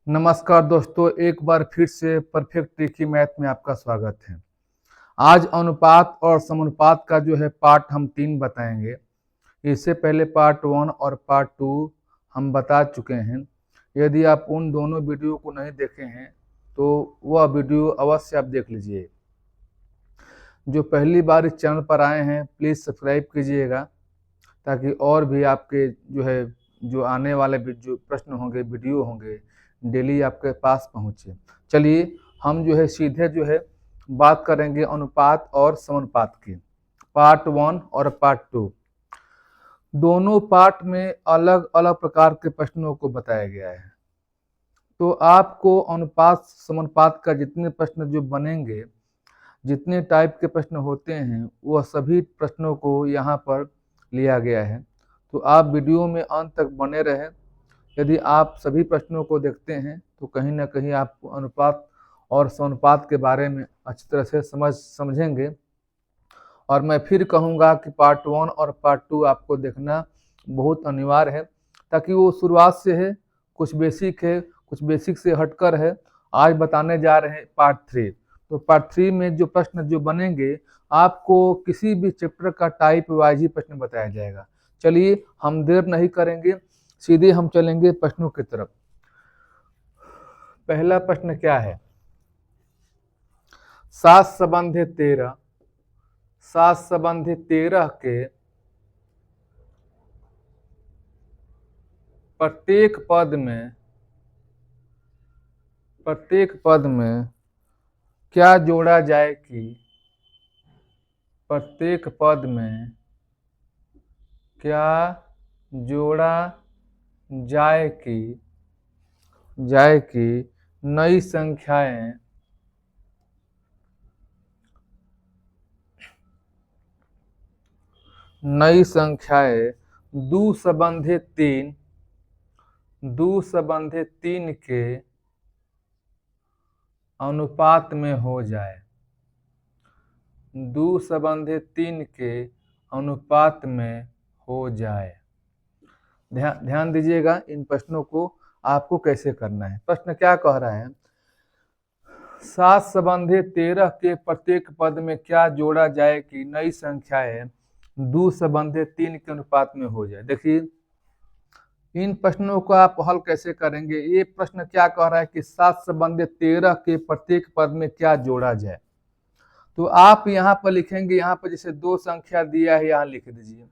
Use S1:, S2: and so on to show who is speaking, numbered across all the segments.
S1: नमस्कार दोस्तों, एक बार फिर से परफेक्ट ट्रिकी मैथ में आपका स्वागत है। आज अनुपात और समानुपात का जो है पार्ट हम 3 बताएंगे। इससे पहले पार्ट 1 और पार्ट 2 हम बता चुके हैं। यदि आप उन दोनों वीडियो को नहीं देखे हैं तो वह वीडियो अवश्य आप देख लीजिए। जो पहली बार इस चैनल पर आए हैं प्लीज़ सब्सक्राइब कीजिएगा, ताकि और भी आपके जो आने वाले जो प्रश्न होंगे, वीडियो होंगे, डेली आपके पास पहुँचे। चलिए हम सीधे बात करेंगे अनुपात और समानुपात की। पार्ट 1 और पार्ट 2 दोनों पार्ट में अलग अलग प्रकार के प्रश्नों को बताया गया है। तो आपको अनुपात समानुपात का जितने प्रश्न जो बनेंगे, जितने टाइप के प्रश्न होते हैं, वह सभी प्रश्नों को यहाँ पर लिया गया है। तो आप वीडियो में अंत तक बने रहें। यदि आप सभी प्रश्नों को देखते हैं तो कहीं ना कहीं आप अनुपात और समानुपात के बारे में अच्छी तरह से समझेंगे। और मैं फिर कहूँगा कि पार्ट 1 और पार्ट 2 आपको देखना बहुत अनिवार्य है, ताकि वो शुरुआत से है, कुछ बेसिक से हटकर है। आज बताने जा रहे हैं पार्ट 3। तो पार्ट 3 में जो प्रश्न जो बनेंगे, आपको किसी भी चैप्टर का टाइप वाइज ही प्रश्न बताया जाएगा। चलिए हम देर नहीं करेंगे, सीधे हम चलेंगे प्रश्नों की तरफ। पहला प्रश्न क्या है? 7 संबंधी 13 के प्रत्येक पद में क्या जोड़ा जाए कि प्रत्येक पद में क्या जोड़ा जाए कि नई संख्याएं दो संबंधी 3 के अनुपात में हो जाए। 2 संबंधी 3 के अनुपात में हो जाए। ध्यान दीजिएगा इन प्रश्नों को आपको कैसे करना है। प्रश्न क्या कह रहा है? 7 संबंधी 13 के प्रत्येक पद में क्या जोड़ा जाए कि नई संख्याएं 2 संबंधी 3 के अनुपात में हो जाए। देखिए इन प्रश्नों को आप हल कैसे करेंगे। ये प्रश्न क्या कह रहा है कि 7 संबंधी 13 के प्रत्येक पद में क्या जोड़ा जाए। तो आप यहाँ पर लिखेंगे, यहाँ पर जैसे 2 संख्या दिया है, यहाँ लिख दीजिए।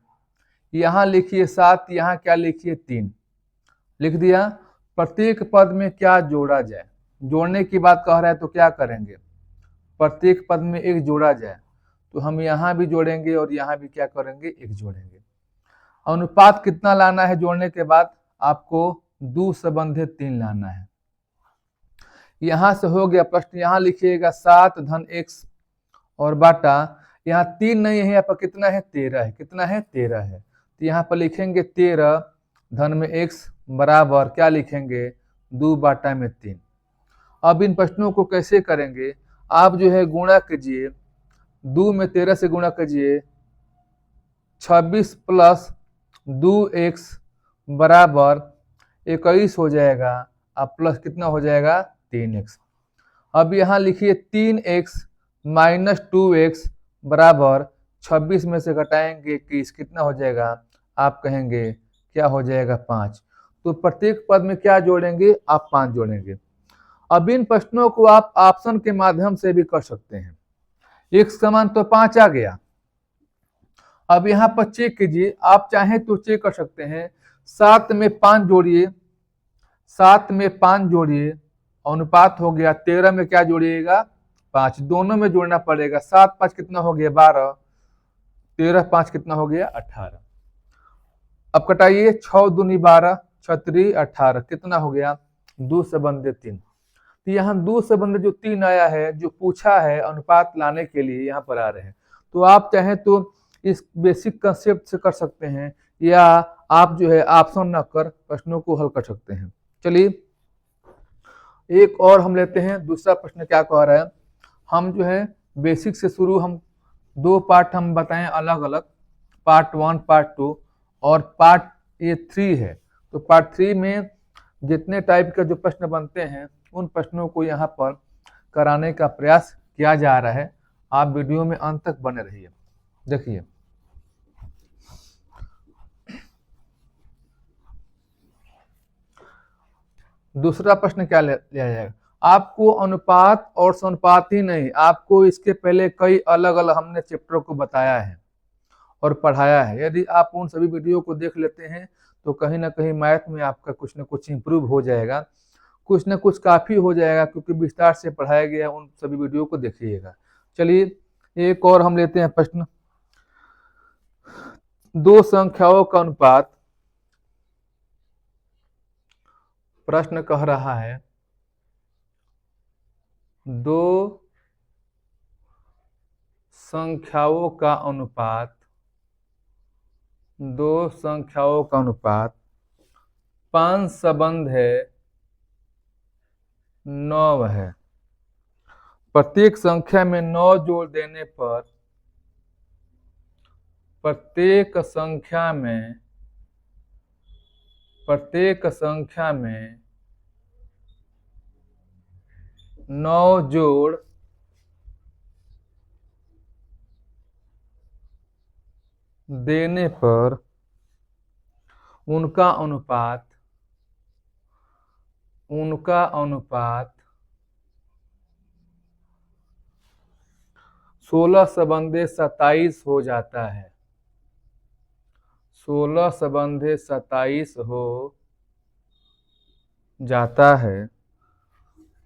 S1: यहाँ लिखिए 7, यहाँ क्या लिखिए 3, लिख दिया। प्रत्येक पद में क्या जोड़ा जाए, जोड़ने की बात कह रहा है तो क्या करेंगे, प्रत्येक पद में एक जोड़ा जाए। तो हम यहाँ भी जोड़ेंगे और यहाँ भी क्या करेंगे, एक जोड़ेंगे। अनुपात कितना लाना है जोड़ने के बाद? आपको 2 संबंधी 3 लाना है। यहाँ से हो गया प्रश्न। यहाँ लिखिएगा 7 धन x और बाटा, यहाँ 3 नहीं है, यहाँ पर कितना है, 13 है। कितना है, 13 है। तो यहाँ पर लिखेंगे 13 धन में x बराबर क्या लिखेंगे, 2 बाटा में 3। अब इन प्रश्नों को कैसे करेंगे, आप गुणा कीजिए, 2 में 13 से गुणा कीजिए, 26 प्लस 2x बराबर 21 हो जाएगा। अब प्लस कितना हो जाएगा, 3x। अब यहाँ लिखिए 3x माइनस 2x बराबर 26 में से घटाएंगे 21, कितना हो जाएगा, आप कहेंगे क्या हो जाएगा, 5। तो प्रत्येक पद में क्या जोड़ेंगे, आप 5 जोड़ेंगे। अब इन प्रश्नों को आप ऑप्शन के माध्यम से भी कर सकते हैं। x समान तो 5 आ गया। अब यहाँ पर चेक कीजिए, आप चाहें तो चेक कर सकते हैं। 7 में 5 जोड़िए, 7 में 5 जोड़िए, अनुपात हो गया। 13 में क्या जोड़िएगा, 5, दोनों में जोड़ना पड़ेगा। 7 5 कितना हो गया, 12, 13 5 कितना हो गया, 18। अब कटाइए, 6 दूनी 12, 6 18, कितना हो गया, 2 संबंधी 3। तो यहाँ 2 संबंधी जो 3 आया है, जो पूछा है अनुपात लाने के लिए, यहाँ पर आ रहे हैं। तो आप चाहें तो इस बेसिक कंसेप्ट से कर सकते हैं, या आप ऑप्शन न कर प्रश्नों को हल कर सकते हैं। चलिए एक और हम लेते हैं। दूसरा प्रश्न क्या कह रहा है, हम बेसिक से शुरू, हम 2 पार्ट हम बताएं अलग अलग, पार्ट 1 पार्ट 2 और पार्ट ये 3 है। तो पार्ट 3 में जितने टाइप के जो प्रश्न बनते हैं उन प्रश्नों को यहाँ पर कराने का प्रयास किया जा रहा है। आप वीडियो में अंत तक बने रहिए। देखिए, दूसरा प्रश्न क्या लिया जाएगा, आपको अनुपात और समानुपात ही नहीं, आपको इसके पहले कई अलग अलग हमने चैप्टर को बताया है और पढ़ाया है। यदि आप उन सभी वीडियो को देख लेते हैं तो कहीं ना कहीं मैथ में आपका कुछ ना कुछ इम्प्रूव हो जाएगा, कुछ ना कुछ काफ़ी हो जाएगा, क्योंकि विस्तार से पढ़ाया गया है। उन सभी वीडियो को देखिएगा। चलिए एक और हम लेते हैं प्रश्न, दो संख्याओं का अनुपात। प्रश्न कह रहा है दो संख्याओं का अनुपात, दो संख्याओं का अनुपात 5 संबंध है 9 है। प्रत्येक संख्या में 9 जोड़ देने पर प्रत्येक संख्या में 9 जोड़ देने पर उनका अनुपात 16 संबंधे 27 हो जाता है। 16 संबंधे 27 हो जाता है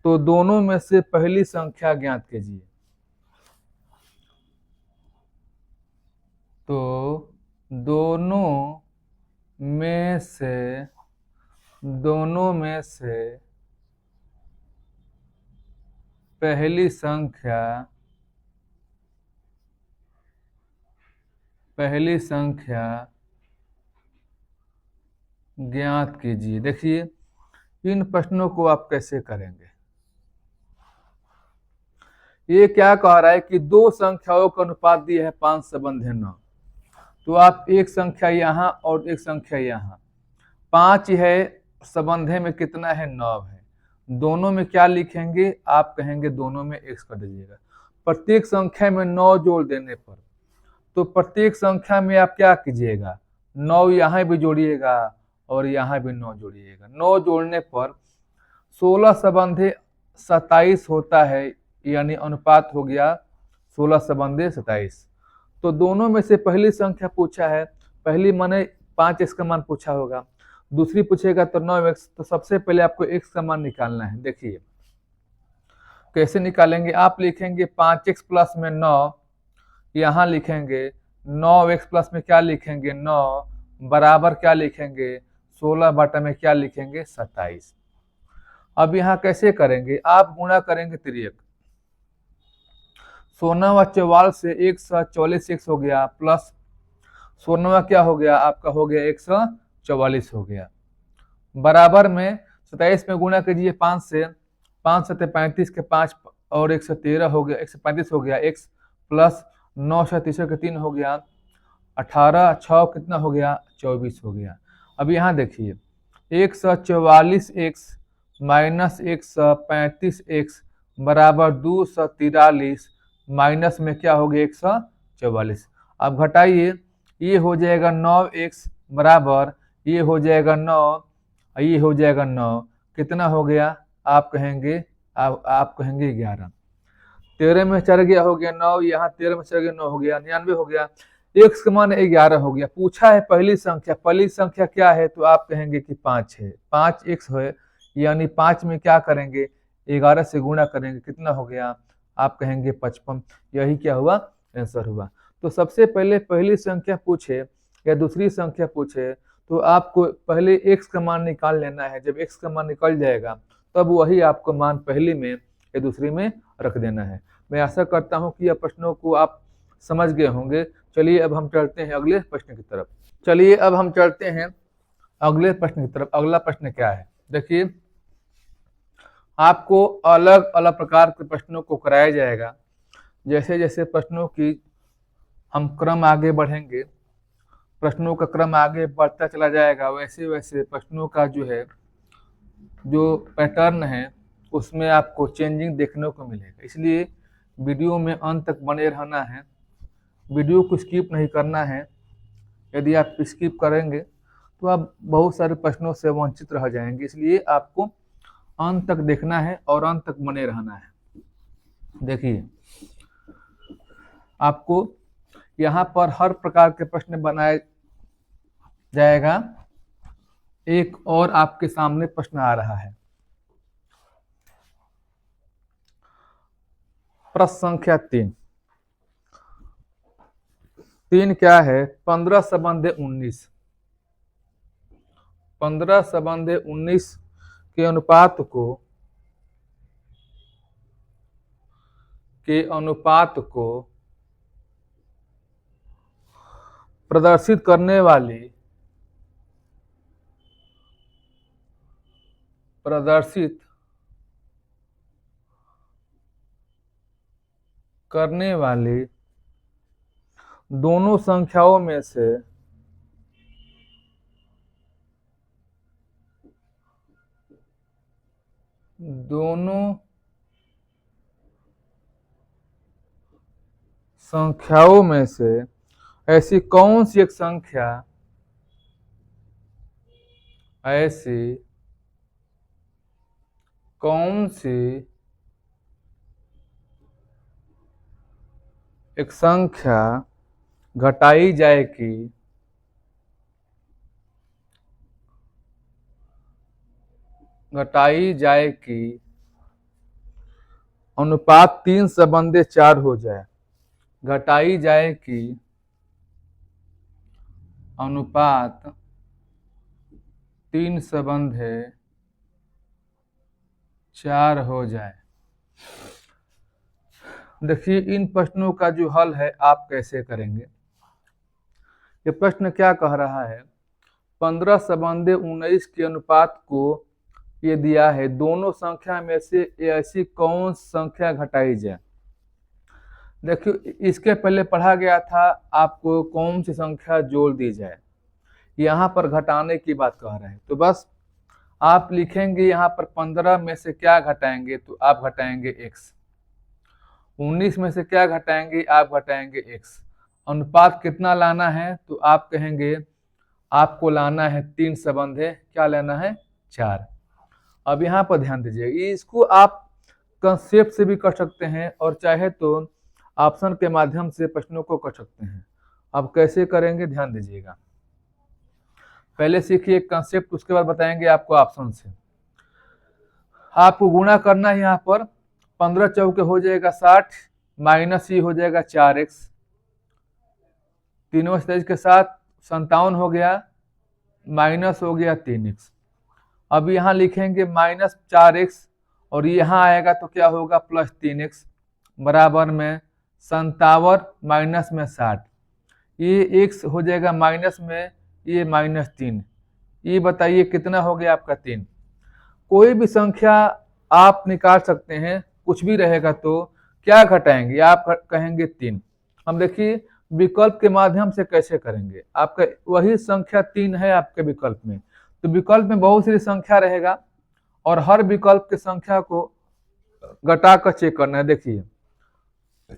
S1: तो दोनों में से पहली संख्या ज्ञात कीजिए। तो दोनों में से पहली संख्या ज्ञात कीजिए। देखिए इन प्रश्नों को आप कैसे करेंगे। ये क्या कह रहा है कि दो संख्याओं का अनुपात दिया है 5 संबंध है 9, तो आप एक संख्या यहाँ और एक संख्या यहाँ, 5 है संबंधे में कितना है 9 है, दोनों में क्या लिखेंगे, आप कहेंगे दोनों में x कर दीजिएगा। प्रत्येक संख्या में 9 जोड़ देने पर, तो प्रत्येक संख्या में आप क्या कीजिएगा, 9 यहाँ भी जोड़िएगा और यहाँ भी 9 जोड़िएगा। 9 जोड़ने पर 16 संबंधे 27 होता है, यानी अनुपात हो गया 16 संबंधे 27। तो दोनों में से पहली संख्या पूछा है, पहली माने 5x का मान पूछा होगा, दूसरी पूछेगा तो 9x। तो सबसे पहले आपको x का मान निकालना है। देखिए कैसे निकालेंगे, आप लिखेंगे 5x प्लस में 9, यहाँ लिखेंगे 9x प्लस में क्या लिखेंगे 9 बराबर क्या लिखेंगे 16 बटा में क्या लिखेंगे 27। अब यहाँ कैसे करेंगे, आप गुणा करेंगे तिर्यक, 16वां 44 से 144 x हो गया, प्लस 16वां क्या हो गया आपका हो गया 144 हो गया, बराबर में 27 में गुणा कीजिए 5 से, 5 7 35 के 5 और 113 हो गया, 135 हो गया x, प्लस 9 से 3 के 3 हो गया, 18 6 कितना हो गया 24 हो गया। अब यहाँ देखिए 144x माइनस 135x बराबर 243 माइनस में क्या हो गया 144। अब घटाइए, ये हो जाएगा 9x बराबर ये हो जाएगा 9, ये हो जाएगा 9, कितना हो गया आप कहेंगे 11। 13 में चढ़ गया हो गया 9, यहाँ 13 में चढ़ गया 9 हो गया 99 हो गया, x का मान 11 हो गया। पूछा है पहली संख्या क्या है, तो आप कहेंगे कि 5 है, 5x है, यानी 5 में क्या करेंगे 11 से गुणा करेंगे, कितना हो गया आप कहेंगे 55। यही क्या हुआ आंसर हुआ। तो सबसे पहले पहली संख्या पूछे या दूसरी संख्या पूछे तो आपको पहले x का मान निकाल लेना है। जब x का मान निकल जाएगा तब वही आपको मान पहली में या दूसरी में रख देना है। मैं आशा करता हूं कि यह प्रश्नों को आप समझ गए होंगे। चलिए अब हम चलते हैं अगले प्रश्न की तरफ। अगला प्रश्न क्या है, देखिए आपको अलग अलग प्रकार के प्रश्नों को कराया जाएगा। जैसे जैसे प्रश्नों की हम क्रम आगे बढ़ेंगे, प्रश्नों का क्रम आगे बढ़ता चला जाएगा, वैसे वैसे प्रश्नों का जो है जो पैटर्न है उसमें आपको चेंजिंग देखने को मिलेगा। इसलिए वीडियो में अंत तक बने रहना है, वीडियो को स्किप नहीं करना है। यदि आप स्किप करेंगे तो आप बहुत सारे प्रश्नों से वंचित रह जाएंगे। इसलिए आपको अंत तक देखना है और अंत तक बने रहना है। देखिए, आपको यहाँ पर हर प्रकार के प्रश्न बनाए जाएगा। एक और आपके सामने प्रश्न आ रहा है, प्रश्न संख्या 3। 3 क्या है? 15 संबंध 19। 15 संबंध 19 के अनुपात को प्रदर्शित करने वाली दोनों संख्याओं में से ऐसी कौन सी एक संख्या घटाई जाए कि अनुपात 3 संबंध 4 हो जाए। घटाई जाए कि अनुपात 3 संबंध 4 हो जाए। देखिए, इन प्रश्नों का जो हल है आप कैसे करेंगे। ये प्रश्न क्या कह रहा है? 15 संबंध 19 के अनुपात को ये दिया है, दोनों संख्या में से ऐसी कौन संख्या घटाई जाए। देखिए, इसके पहले पढ़ा गया था आपको कौन सी संख्या जोड़ दी जाए। यहाँ पर घटाने की बात कह रहे हैं, तो बस आप लिखेंगे यहाँ पर 15 में से क्या घटाएंगे, तो आप घटाएंगे x। 19 में से क्या घटाएंगे, आप घटाएंगे x। अनुपात कितना लाना है, तो आप कहेंगे आपको लाना है 3 संबंध क्या लेना है, 4। अब यहाँ पर ध्यान दीजिए, इसको आप कंसेप्ट से भी कर सकते हैं और चाहे तो ऑप्शन के माध्यम से प्रश्नों को कर सकते हैं। अब कैसे करेंगे ध्यान दीजिएगा। पहले सीखिए कंसेप्ट, उसके बाद बताएंगे आपको ऑप्शन से। आपको गुणा करना है, यहाँ पर 15 चौके हो जाएगा 60, माइनस ही हो जाएगा 4x, 3 23 के साथ 57 हो गया, माइनस हो गया 3x। अब यहाँ लिखेंगे माइनस 4x और यहाँ आएगा तो क्या होगा, प्लस 3x बराबर में 57 माइनस में 60। ये x हो जाएगा माइनस में, ये माइनस 3। ये बताइए कितना हो गया आपका 3। कोई भी संख्या आप निकाल सकते हैं, कुछ भी रहेगा तो क्या घटाएंगे, आप कहेंगे 3। हम देखिए विकल्प के माध्यम से कैसे करेंगे। आपका वही संख्या 3 है आपके विकल्प में, तो विकल्प में बहुत सी संख्या रहेगा और हर विकल्प की संख्या को घटा कर चेक करना है। देखिए,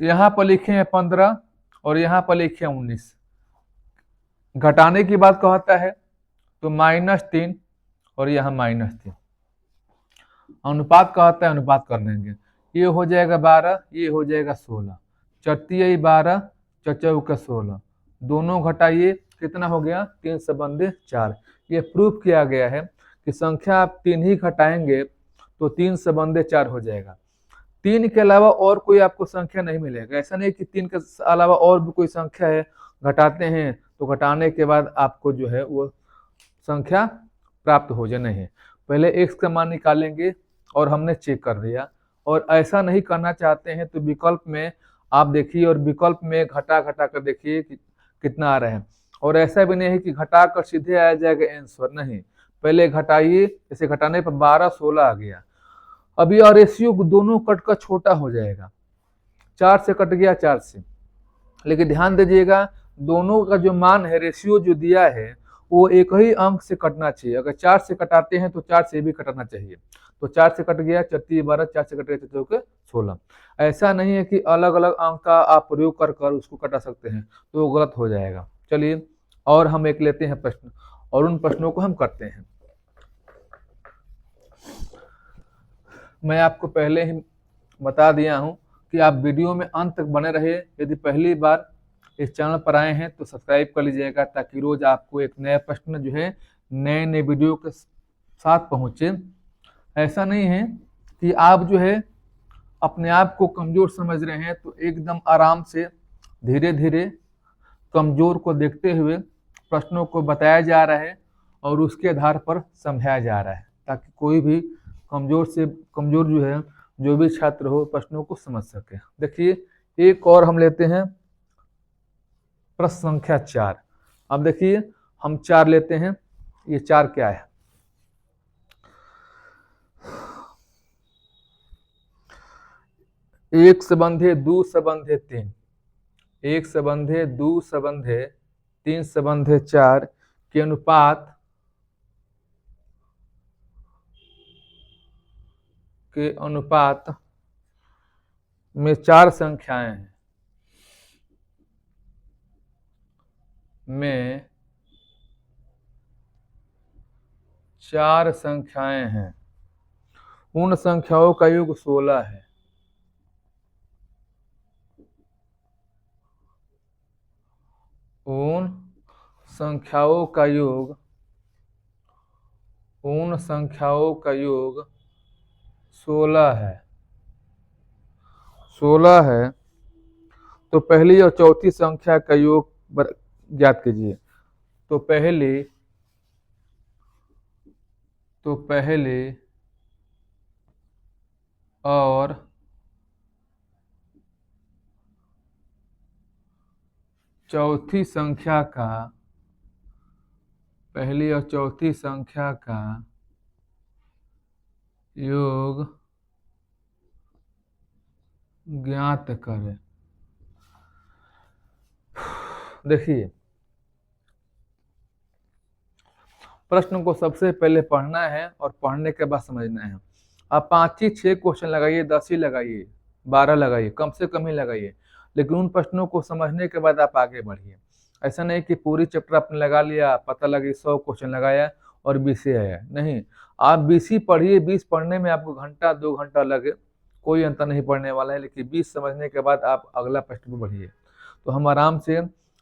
S1: यहाँ पर लिखे हैं 15 और यहाँ पर लिखे हैं 19। घटाने की बात कहता है तो -3 और यहाँ -3। अनुपात कहता है, अनुपात कर देंगे। ये हो जाएगा 12, ये हो जाएगा 16। 4 12, 4 16, दोनों घटाइए कितना हो गया, 3 संबंध 4। ये प्रूफ किया गया है कि संख्या आप 3 ही घटाएंगे तो 3 संबंध 4 हो जाएगा। 3 के अलावा और कोई आपको संख्या नहीं मिलेगा। ऐसा नहीं कि 3 के अलावा और भी कोई संख्या है, घटाते हैं तो घटाने के बाद आपको जो है वो संख्या प्राप्त हो जाए, नहीं। पहले x का मान निकालेंगे और हमने चेक कर दिया। और ऐसा नहीं करना चाहते हैं तो विकल्प में आप देखिए और विकल्प में घटा कर देखिए कि कितना आ रहा है। और ऐसा भी नहीं है कि घटा कर सीधे आ जाएगा आंसर, नहीं। पहले घटाइए, जैसे घटाने पर 12 16 आ गया। अभी और रेशियो दोनों कट कर छोटा हो जाएगा, 4 से कट गया 4 से। लेकिन ध्यान दीजिएगा दोनों का जो मान है, रेशियो जो दिया है वो एक ही अंक से कटना चाहिए। अगर 4 से कटाते हैं तो 4 से भी कटाना चाहिए। तो 4 से कट गया 4 12, 4 से कट गया 4 16। ऐसा नहीं है कि अलग अलग अंक का आप प्रयोग कर कर उसको कटा सकते हैं, तो वो गलत हो जाएगा। चलिए और हम एक लेते हैं प्रश्न, और उन प्रश्नों को हम करते हैं। मैं आपको पहले ही बता दिया हूं कि आप वीडियो में अंत तक बने रहिए। यदि पहली बार इस चैनल पर आए हैं तो सब्सक्राइब कर लीजिएगा, ताकि रोज आपको एक नया प्रश्न जो है नए नए वीडियो के साथ पहुंचे। ऐसा नहीं है कि आप जो है अपने आप को कमजोर समझ रहे हैं, तो एकदम आराम से धीरे धीरे कमजोर को देखते हुए प्रश्नों को बताया जा रहा है और उसके आधार पर समझाया जा रहा है, ताकि कोई भी कमजोर से कमजोर जो है जो भी छात्र हो प्रश्नों को समझ सके। देखिए एक और हम लेते हैं प्रश्न संख्या 4। अब देखिए हम 4 लेते हैं। ये 4 क्या है? एक संबंधे दो संबंधे 3, एक संबंधे दो संबंधे 3 संबंधे 4 के अनुपात में 4 संख्याएं हैं, में 4 संख्याएं हैं। उन संख्याओं का योग 16 है। उन संख्याओं का योग 16 है। 16 है तो पहली और चौथी संख्या का योग ज्ञात कीजिए। तो पहली और चौथी संख्या का योग ज्ञात करें। देखिए प्रश्न को सबसे पहले पढ़ना है और पढ़ने के बाद समझना है। आप 5 ही 6 क्वेश्चन लगाइए, 10 ही लगाइए, 12 लगाइए, कम से कम ही लगाइए, लेकिन उन प्रश्नों को समझने के बाद आप आगे बढ़िए। ऐसा नहीं कि पूरी चैप्टर आपने लगा लिया, पता लगे 100 क्वेश्चन लगाया और 20 ही आया। नहीं, आप 20 ही पढ़िए। 20 पढ़ने में आपको घंटा 2 घंटा लगे, कोई अंतर नहीं पड़ने वाला है, लेकिन 20 समझने के बाद आप अगला प्रश्न पर बढ़िए। तो हम आराम से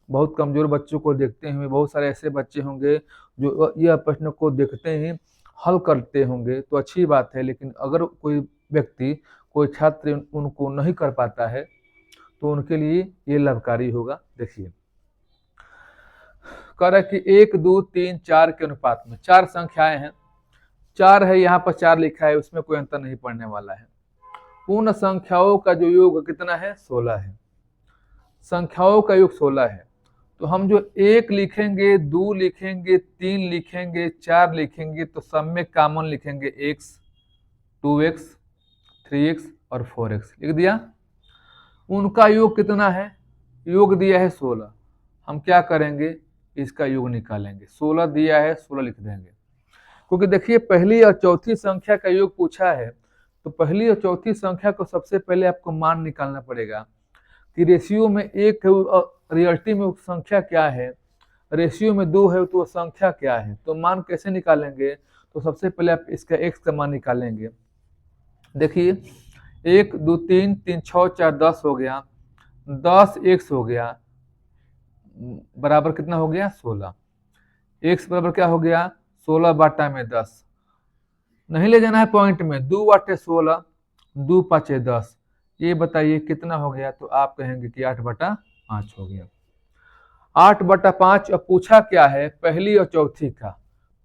S1: बहुत कमजोर बच्चों को देखते हुए, बहुत सारे ऐसे बच्चे होंगे जो यह प्रश्न को देखते ही हल करते होंगे, तो अच्छी बात है। लेकिन अगर कोई व्यक्ति, कोई छात्र उनको नहीं कर पाता है, तो उनके लिए ये लाभकारी होगा। देखिए कह रहा है कि 1 2 3 4 के अनुपात में 4 संख्याएं हैं। 4 है, यहाँ पर 4 लिखा है, उसमें कोई अंतर नहीं पड़ने वाला है। उन संख्याओं का जो योग कितना है? 16 है। संख्याओं का योग 16 है। तो हम जो 1 लिखेंगे, 2 लिखेंगे, 3 लिखेंगे, 4 लिखेंगे, तो सब में कॉमन लिखेंगे x, 2x, 3x और 4x लिख दिया। उनका योग कितना है? योग दिया है 16। हम क्या करेंगे? इसका योग निकालेंगे। 16 दिया है, 16 लिख देंगे। क्योंकि देखिए पहली और चौथी संख्या का योग पूछा है, तो पहली और चौथी संख्या को सबसे पहले आपको मान निकालना पड़ेगा कि रेशियो में 1 है, रियलिटी में संख्या क्या है, रेशियो में 2 है तो संख्या क्या है। तो मान कैसे निकालेंगे? तो सबसे पहले आप इसका x का मान निकालेंगे। देखिए 1 2 3 3 6 4 10 हो गया, 10 x हो गया, बराबर कितना हो गया? 16। x बराबर क्या हो गया? 16 बटा में 10। नहीं ले जाना है पॉइंट में, 2 बटे 16, 2 5 10। ये बताइए कितना हो गया? तो आप कहेंगे कि 8 बटा 5 हो गया। 8 बटा 5। अब पूछा क्या है? पहली और चौथी का।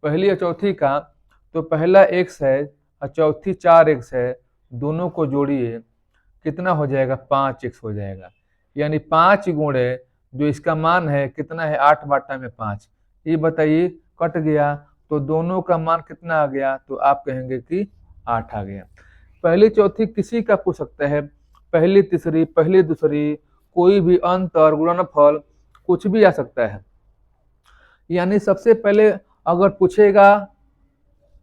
S1: पहली और चौथी का तो पहला x है और चौथी 4x है, दोनों को जोड़िए, कितना हो जाएगा? 5x हो जाएगा। यानी 5 गुणे जो इसका मान है कितना है? 8 बटा में 5। ये बताइए कट गया तो दोनों का मान कितना आ गया? तो आप कहेंगे कि 8 आ गया। पहली चौथी किसी का पूछ सकता है, पहली तीसरी, पहली दूसरी, कोई भी अंतर, गुणनफल, कुछ भी आ सकता है। यानी सबसे पहले अगर पूछेगा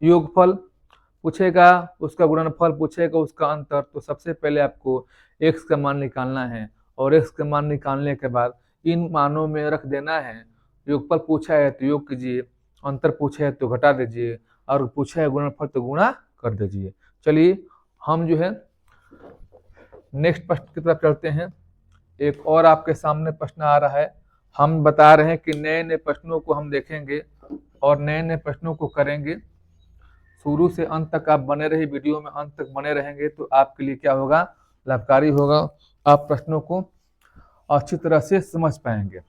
S1: योगफल, पूछेगा उसका गुणनफल, पूछेगा उसका अंतर, तो सबसे पहले आपको x का मान निकालना है और x का मान निकालने के बाद इन मानों में रख देना है। योगफल पूछा है तो योग कीजिए, अंतर पूछा है तो घटा दीजिए, और पूछा है गुणनफल तो गुणा कर दीजिए। चलिए हम जो है नेक्स्ट प्रश्न की तरफ चलते हैं। एक और आपके सामने प्रश्न आ रहा है। हम बता रहे हैं कि नए नए प्रश्नों को हम देखेंगे और नए नए प्रश्नों को करेंगे। शुरू से अंत तक आप बने रहे, वीडियो में अंत तक बने रहेंगे तो आपके लिए क्या होगा, लाभकारी होगा। आप प्रश्नों को अच्छी तरह से समझ पाएंगे।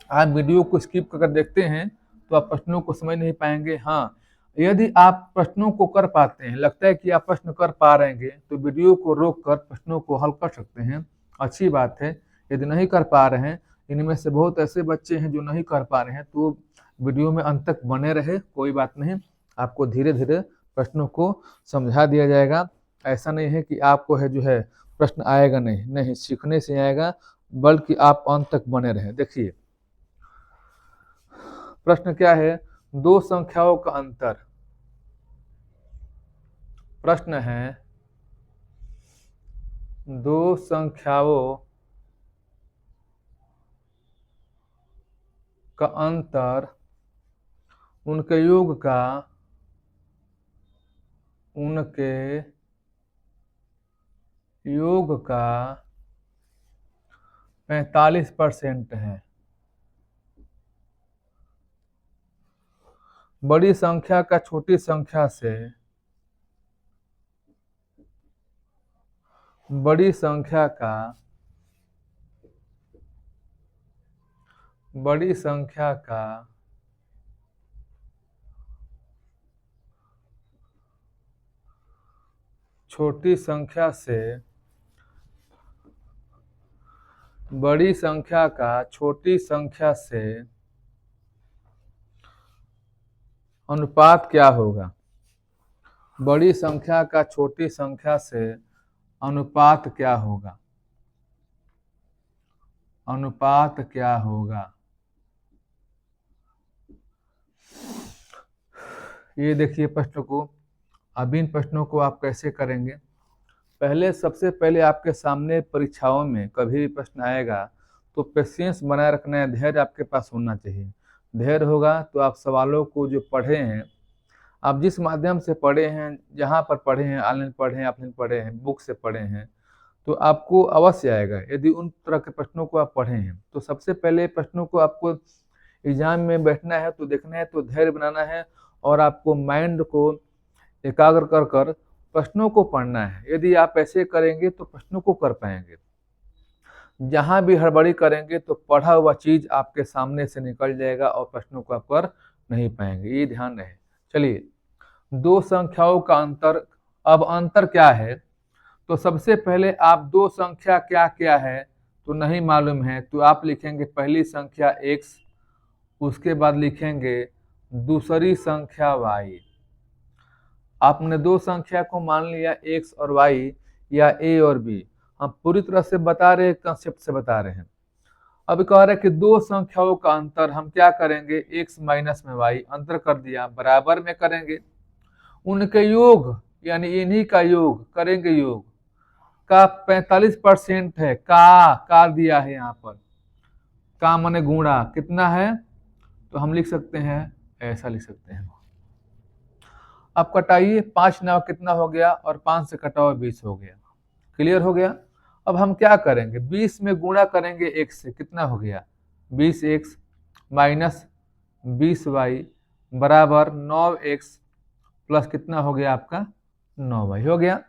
S1: आप वीडियो को स्किप कर देखते हैं तो आप प्रश्नों को समझ नहीं पाएंगे। हाँ, यदि आप प्रश्नों को कर पाते हैं, लगता है कि आप प्रश्न कर पा रहे हैं, तो वीडियो को रोक कर प्रश्नों को हल कर सकते हैं, अच्छी बात है। यदि नहीं कर पा रहे हैं, इनमें से बहुत ऐसे बच्चे हैं जो नहीं कर पा रहे हैं, तो वीडियो में अंत तक बने रहे, कोई बात नहीं। आपको धीरे धीरे प्रश्नों को समझा दिया जाएगा। ऐसा नहीं है कि आपको है जो है प्रश्न आएगा नहीं, नहीं, सीखने से आएगा, बल्कि आप अंत तक बने रहे। देखिए प्रश्न क्या है, दो संख्याओं का अंतर। प्रश्न है दो संख्याओं का अंतर, उनके योग का 45% है। बड़ी संख्या का छोटी संख्या से, बड़ी संख्या का छोटी संख्या से, बड़ी संख्या का छोटी संख्या से अनुपात क्या होगा। बड़ी संख्या का छोटी संख्या से अनुपात क्या होगा, अनुपात क्या होगा। ये देखिए प्रश्न को। अब इन प्रश्नों को आप कैसे करेंगे, पहले सबसे पहले आपके सामने परीक्षाओं में कभी भी प्रश्न आएगा तो पेशेंस बनाए रखना है, धैर्य आपके पास होना चाहिए। धैर्य होगा तो आप सवालों को जो पढ़े हैं, आप जिस माध्यम से पढ़े हैं, जहाँ पर पढ़े हैं, ऑनलाइन पढ़े हैं, ऑफलाइन पढ़े हैं, बुक से पढ़े हैं, तो आपको अवश्य आएगा। यदि उन तरह के प्रश्नों को आप पढ़े हैं तो सबसे पहले प्रश्नों को आपको एग्जाम में बैठना है तो देखना है, तो धैर्य बनाना है और आपको माइंड को एकाग्र कर कर प्रश्नों को पढ़ना है। यदि आप ऐसे करेंगे तो प्रश्नों को कर पाएंगे। जहां भी हड़बड़ी करेंगे तो पढ़ा हुआ चीज आपके सामने से निकल जाएगा और प्रश्नों को आप कर नहीं पाएंगे, ये ध्यान रहे। चलिए, दो संख्याओं का अंतर। अब अंतर क्या है, तो सबसे पहले आप दो संख्या क्या क्या है तो नहीं मालूम है, तो आप लिखेंगे पहली संख्या x, उसके बाद लिखेंगे दूसरी संख्या y। आपने दो संख्या को मान लिया x और y या a और b। हम पूरी तरह से बता रहे हैं, कंसेप्ट से बता रहे हैं। अब कह रहे हैं कि दो संख्याओं का अंतर हम क्या करेंगे, x माइनस में y, अंतर कर दिया, बराबर में करेंगे। उनके योग यानी इन्हीं का योग करेंगे। योग का 45% है, का दिया है यहाँ पर, का माने गुणा, कितना है तो हम लिख सकते हैं, ऐसा लिख सकते हैं। अब कटाइए, 5 9 कितना हो गया, और 5 से कटाओ 20 हो गया। क्लियर हो गया। अब हम क्या करेंगे, 20 में गुणा करेंगे x से, कितना हो गया 20x माइनस 20y बराबर 9x प्लस कितना हो गया आपका 9y हो गया।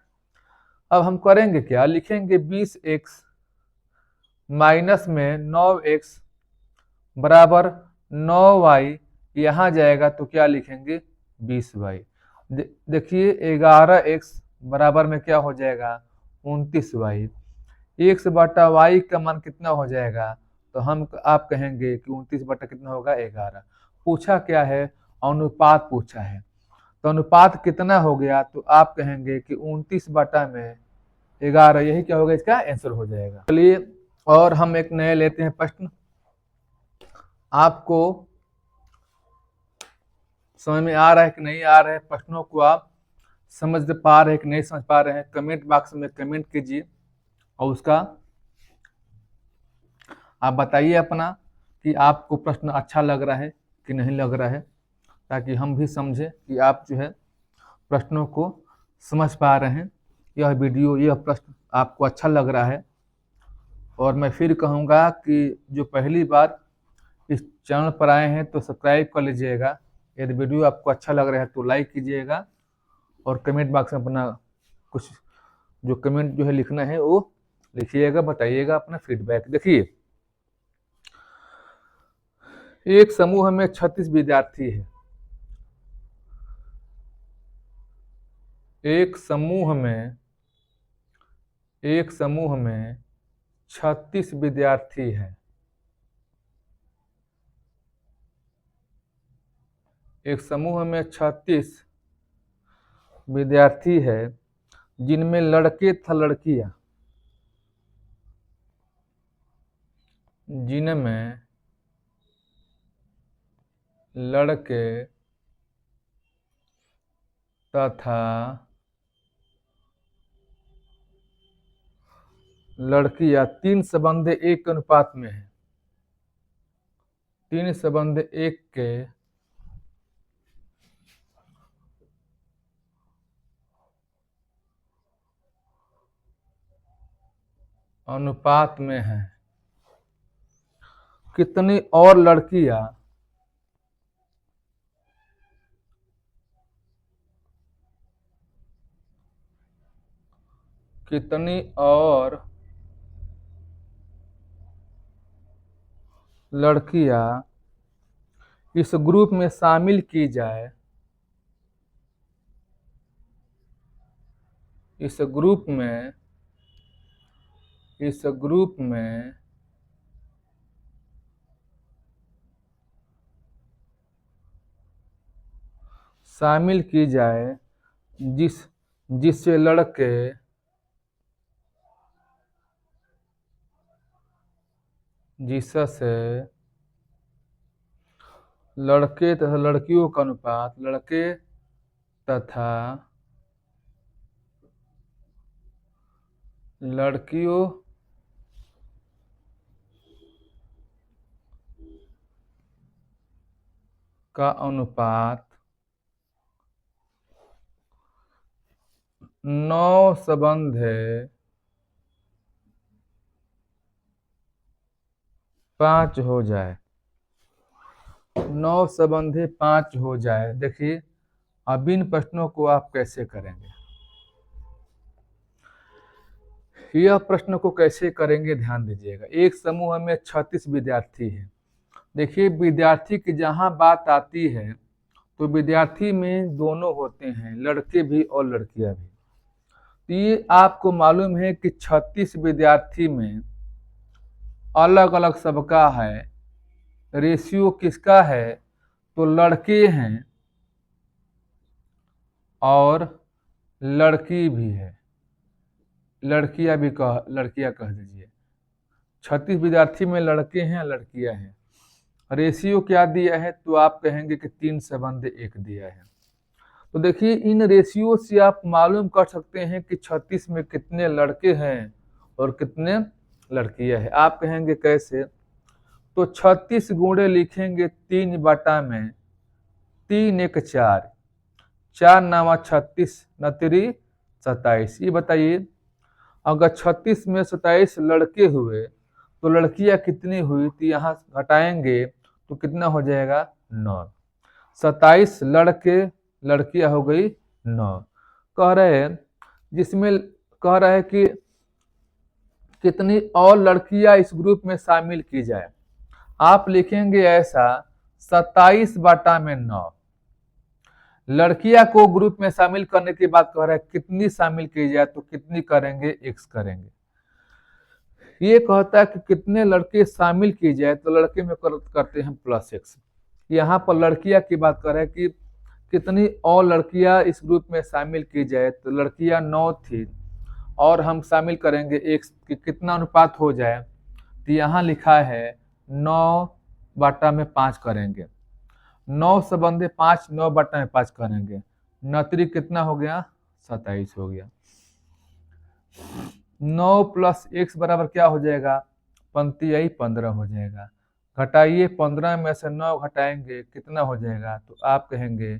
S1: अब हम करेंगे क्या, लिखेंगे 20x माइनस में 9x बराबर 9y, यहाँ जाएगा तो क्या लिखेंगे 20y। देखिए 11x बराबर में क्या हो जाएगा 29y। x बटा y का मान कितना हो जाएगा, तो हम आप कहेंगे कि 29 बटा कितना होगा 11। पूछा क्या है, अनुपात पूछा है, तो अनुपात कितना हो गया, तो आप कहेंगे कि 29 बटा में 11, यही क्या होगा, इसका आंसर हो जाएगा। चलिए और हम एक नए लेते हैं प्रश्न। आपको समझ में आ रहा है कि नहीं आ रहा है, प्रश्नों को आप समझ पा रहे हैं कि नहीं समझ पा रहे हैं, कमेंट बॉक्स में कमेंट कीजिए और उसका आप बताइए अपना कि आपको प्रश्न अच्छा लग रहा है कि नहीं लग रहा है, ताकि हम भी समझें कि आप जो है प्रश्नों को समझ पा रहे हैं, यह वीडियो यह प्रश्न आपको अच्छा लग रहा है। और मैं फिर कहूँगा कि जो पहली बार इस चैनल पर आए हैं तो सब्सक्राइब कर लीजिएगा, यदि वीडियो आपको अच्छा लग रहा है तो लाइक कीजिएगा और कमेंट बॉक्स में अपना कुछ जो कमेंट जो है लिखना है वो लिखिएगा, बताइएगा अपना फीडबैक। देखिए, एक समूह में 36 विद्यार्थी है। एक समूह में 36 विद्यार्थी है। एक समूह में 36 विद्यार्थी है जिनमें लड़के तथा लड़कियां, जिनमें लड़के तथा लड़कियां 3 संबंध 1 के अनुपात में है। 3 संबंध 1 के अनुपात में है। कितनी और लड़कियां इस ग्रुप में शामिल की जाए, इस ग्रुप में शामिल की जाए जिससे लड़के तथा लड़कियों का अनुपात, लड़के तथा लड़कियों का अनुपात 9 संबंध 5 हो जाए। 9 संबंधी 5 हो जाए। देखिए, अब इन प्रश्नों को आप कैसे करेंगे, यह प्रश्न को कैसे करेंगे ध्यान दीजिएगा। एक समूह में 36 विद्यार्थी है। देखिए, विद्यार्थी की जहां बात आती है तो विद्यार्थी में दोनों होते हैं, लड़के भी और लड़कियां भी। तो ये आपको मालूम है कि 36 विद्यार्थी में अलग अलग सबका है, रेशियो किसका है, तो लड़के हैं और लड़की भी है, लड़कियां कह दीजिए। 36 विद्यार्थी में लड़के हैं लड़कियां हैं। रेशियो क्या दिया है, तो आप कहेंगे कि 3 संबंध 1 दिया है। तो देखिए, इन रेशियो से आप मालूम कर सकते हैं कि 36 में कितने लड़के हैं और कितने लड़कियां हैं। आप कहेंगे कैसे, तो 36 गुणे लिखेंगे 3 बटा में 3 1 4, 4 नामा 36 नतरी 27। ये बताइए, अगर 36 में 27 लड़के हुए तो लड़कियां कितनी हुई, तो यहाँ घटाएंगे तो कितना हो जाएगा, 9। 27 लड़के लड़कियां हो गई 9। कह रहे हैं जिसमें कह रहा है कि कितनी और लड़कियां इस ग्रुप में शामिल की जाए। आप लिखेंगे ऐसा, 27 बटा में 9। लड़कियां को ग्रुप में शामिल करने की बात कह रहा है, कितनी शामिल की जाए, तो कितनी करेंगे, x करेंगे। ये कहता है कि कितने लड़के शामिल की जाए, तो लड़के में करते हैं +x। यहाँ पर लड़कियां की बात कर रहे हैं कि कितनी और लड़कियां इस ग्रुप में शामिल की जाए, तो लड़कियां 9 थी और हम शामिल करेंगे x कि कितना अनुपात हो जाए, तो यहाँ लिखा है 9 बटा में 5 करेंगे। 9 से बंधे 5, 9 बटा में 5 करेंगे, 9 कितना हो गया, 27 हो गया। 9 प्लस x बराबर क्या हो जाएगा, 15 हो जाएगा। घटाइए, 15 में से 9 घटाएंगे कितना हो जाएगा, तो आप कहेंगे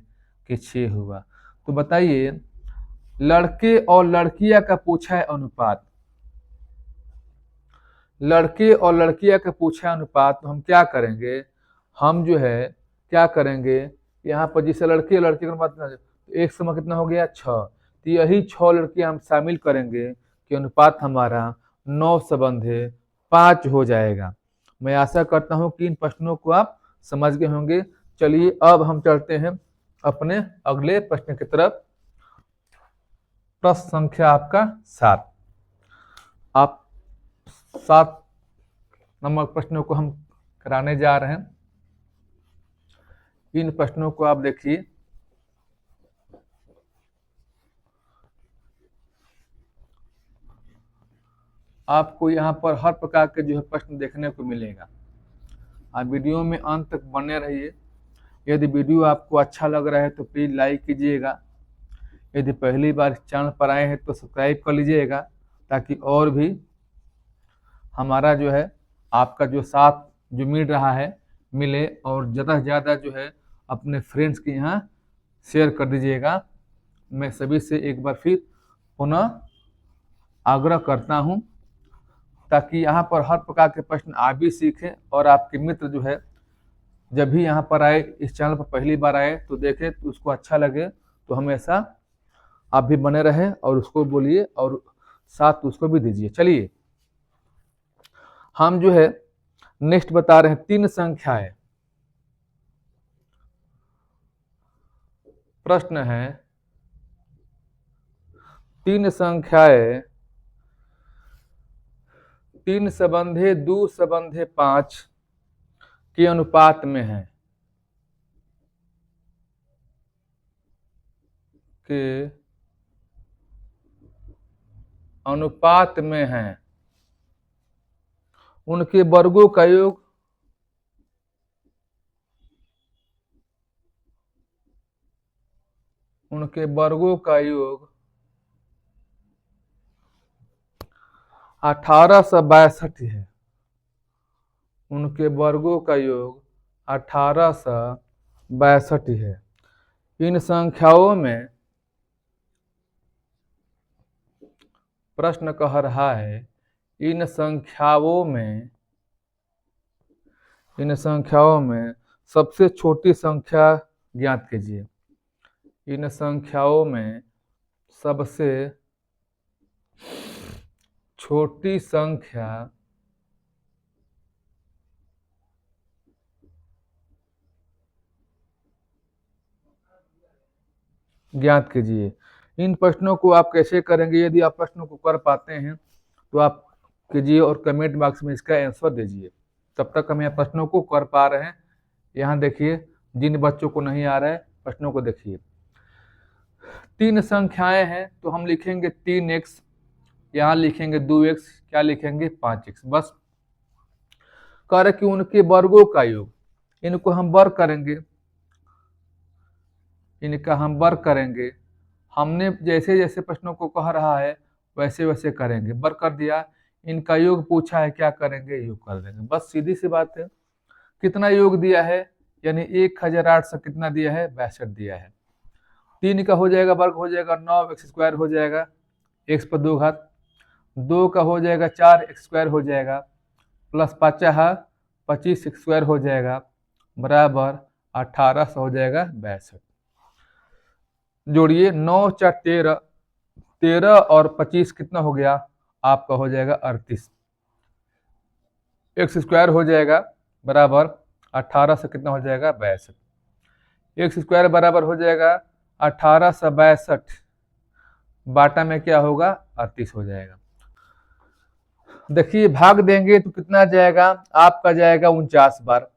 S1: कि 6 हुआ। तो बताइए, लड़के और लड़कियां का पूछा है अनुपात, लड़के और लड़कियां का पूछा अनुपात, तो हम क्या करेंगे, हम जो है क्या करेंगे, यहाँ पर जिसे लड़के और लड़के का अनुपात, एक समय कितना हो गया, 6, तो यही 6 लड़कियां हम शामिल करेंगे कि अनुपात हमारा 9 से बंधे 5 हो जाएगा। मैं आशा करता हूं कि इन प्रश्नों को आप समझ गए होंगे। चलिए अब हम चलते हैं अपने अगले प्रश्न की तरफ। प्रश्न संख्या आपका 7। आप 7 नंबर प्रश्नों को हम कराने जा रहे हैं। इन प्रश्नों को आप देखिए, आपको यहाँ पर हर प्रकार के जो है प्रश्न देखने को मिलेगा। आप वीडियो में अंत तक बने रहिए। यदि वीडियो आपको अच्छा लग रहा है तो प्लीज लाइक कीजिएगा। यदि पहली बार चैनल पर आए हैं तो सब्सक्राइब कर लीजिएगा, ताकि और भी हमारा जो है आपका जो साथ जो मिल रहा है मिले, और ज़्यादा से ज़्यादा जो है अपने फ्रेंड्स के यहाँ शेयर कर दीजिएगा। मैं सभी से एक बार फिर पुनः आग्रह करता हूँ, ताकि यहाँ पर हर प्रकार के प्रश्न आप भी सीखें और आपके मित्र जो है जब भी यहाँ पर आए, इस चैनल पर पहली बार आए तो देखे तो उसको अच्छा लगे, तो हमेशा आप भी बने रहें और उसको बोलिए और साथ उसको भी दीजिए। चलिए हम जो है नेक्स्ट बता रहे हैं 3 संख्याएं। प्रश्न है 3 संख्याएं 3 से बंधे 2 से बंधे 5 के अनुपात में है, के अनुपात में है। उनके वर्गों का योग उनके वर्गों का योग 1862 है। उनके वर्गों का योग 1862 है। इन संख्याओं में प्रश्न कह रहा है, इन संख्याओं में सबसे छोटी संख्या ज्ञात कीजिए। इन संख्याओं में सबसे छोटी संख्या ज्ञात कीजिए। इन प्रश्नों को आप कैसे करेंगे, यदि आप प्रश्नों को कर पाते हैं तो आप कीजिए और कमेंट बॉक्स में इसका आंसर दीजिए। तब तक हम यहाँ प्रश्नों को कर पा रहे हैं। यहाँ देखिए, जिन बच्चों को नहीं आ रहा है प्रश्नों को देखिए। 3 संख्याएं हैं तो हम लिखेंगे 3x, यहाँ लिखेंगे 2x, क्या लिखेंगे 5x। बस कर कि उनके वर्गों का योग, इनको हम वर्ग करेंगे, इनका हम वर्ग करेंगे। हमने जैसे जैसे प्रश्नों को कह रहा है वैसे वैसे करेंगे। वर्ग कर दिया, इनका योग पूछा है, क्या करेंगे, योग कर देंगे। बस सीधी सी बात है। कितना योग दिया है, यानी 1800 कितना दिया है, 62 दिया है। 3 का हो जाएगा वर्ग, हो जाएगा 9x² हो जाएगा, x पर 2 घात। 2 का हो जाएगा 4x² हो जाएगा, प्लस 5 25x² हो जाएगा, बराबर 1800 हो जाएगा 62। जोड़िए, 9 4 13, 13 और 25 कितना हो गया, आपका हो जाएगा 38। x² हो जाएगा बराबर 18 से कितना हो जाएगा 62। x² बराबर हो जाएगा 18 से 62, बाटा में क्या होगा 38 हो जाएगा। देखिए भाग देंगे तो कितना जाएगा, आपका जाएगा 49 बार।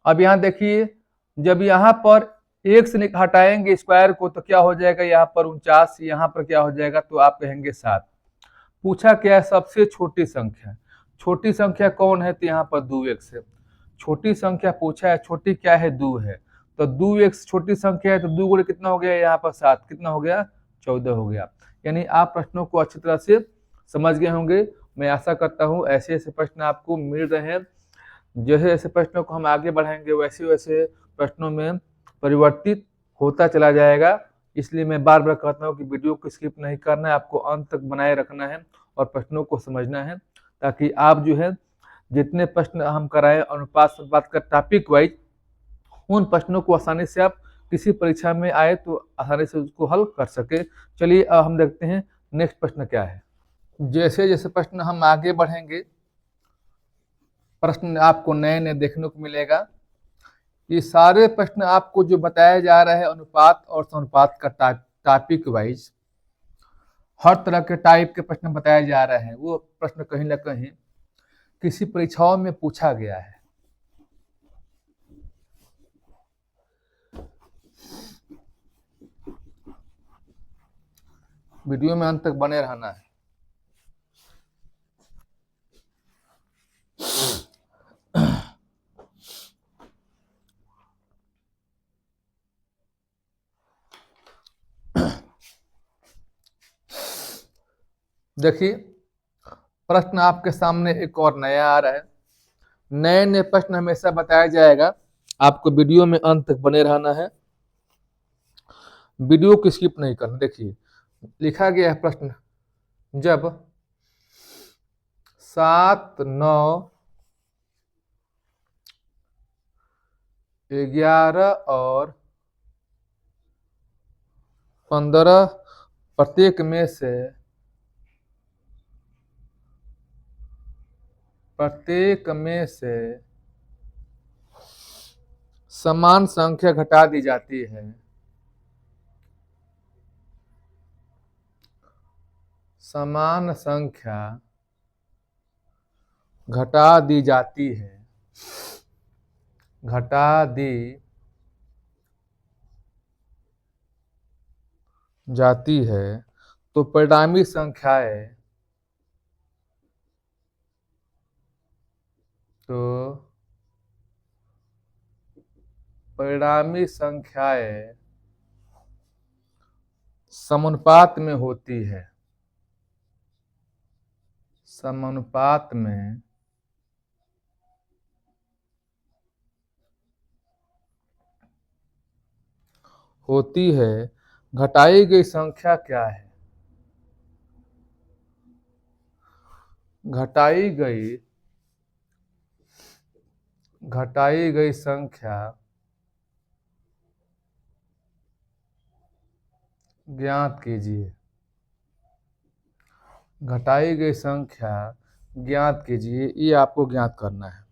S1: अब यहाँ देखिए, जब यहाँ पर एक से हटाएंगे स्क्वायर को तो क्या हो जाएगा, यहाँ पर 49, यहाँ पर क्या हो जाएगा, तो आप कहेंगे 7। पूछा क्या है, सबसे छोटी संख्या। छोटी संख्या कौन है, तो यहाँ पर 2x है। छोटी संख्या पूछा है, छोटी क्या है, 2 है। तो 2 एक छोटी संख्या है, तो 2 गुणे कितना हो गया, यहाँ पर 7, कितना हो गया, 14 हो गया। यानी आप प्रश्नों को अच्छी तरह से समझ गए होंगे। मैं आशा करता हूँ ऐसे ऐसे प्रश्न आपको मिल रहे हैं। जैसे जैसे प्रश्नों को हम आगे बढ़ाएंगे वैसे वैसे प्रश्नों में परिवर्तित होता चला जाएगा। इसलिए मैं बार बार कहता हूँ कि वीडियो को स्किप नहीं करना है, आपको अंत तक बनाए रखना है और प्रश्नों को समझना है, ताकि आप जो है जितने प्रश्न हम कराएं अनुपात बात का टॉपिक वाइज, उन प्रश्नों को आसानी से आप किसी परीक्षा में आए तो आसानी से उसको हल कर सके। चलिए अब हम देखते हैं नेक्स्ट प्रश्न क्या है। जैसे जैसे प्रश्न हम आगे बढ़ेंगे प्रश्न आपको नए नए देखने को मिलेगा। ये सारे प्रश्न आपको जो बताया जा रहा है अनुपात और समानुपात का टॉपिक वाइज हर तरह के टाइप के प्रश्न बताए जा रहे हैं, वो प्रश्न कहीं ना कहीं किसी परीक्षाओं में पूछा गया है। वीडियो में अंत तक बने रहना है। देखिए प्रश्न आपके सामने एक और नया आ रहा है। नए नए प्रश्न हमेशा बताया जाएगा, आपको वीडियो में अंत तक बने रहना है, वीडियो को स्किप नहीं करना। देखिए लिखा गया है प्रश्न, जब 7, 9, 11 और 15 प्रत्येक में से समान संख्या घटा दी जाती है, समान संख्या घटा दी जाती है, घटा दी जाती है, तो परिणामी संख्याएं समानुपात में होती है, समानुपात में होती है। घटाई गई संख्या क्या है, घटाई गई संख्या ज्ञात कीजिए, घटाई गई संख्या ज्ञात कीजिए, ये आपको ज्ञात करना है।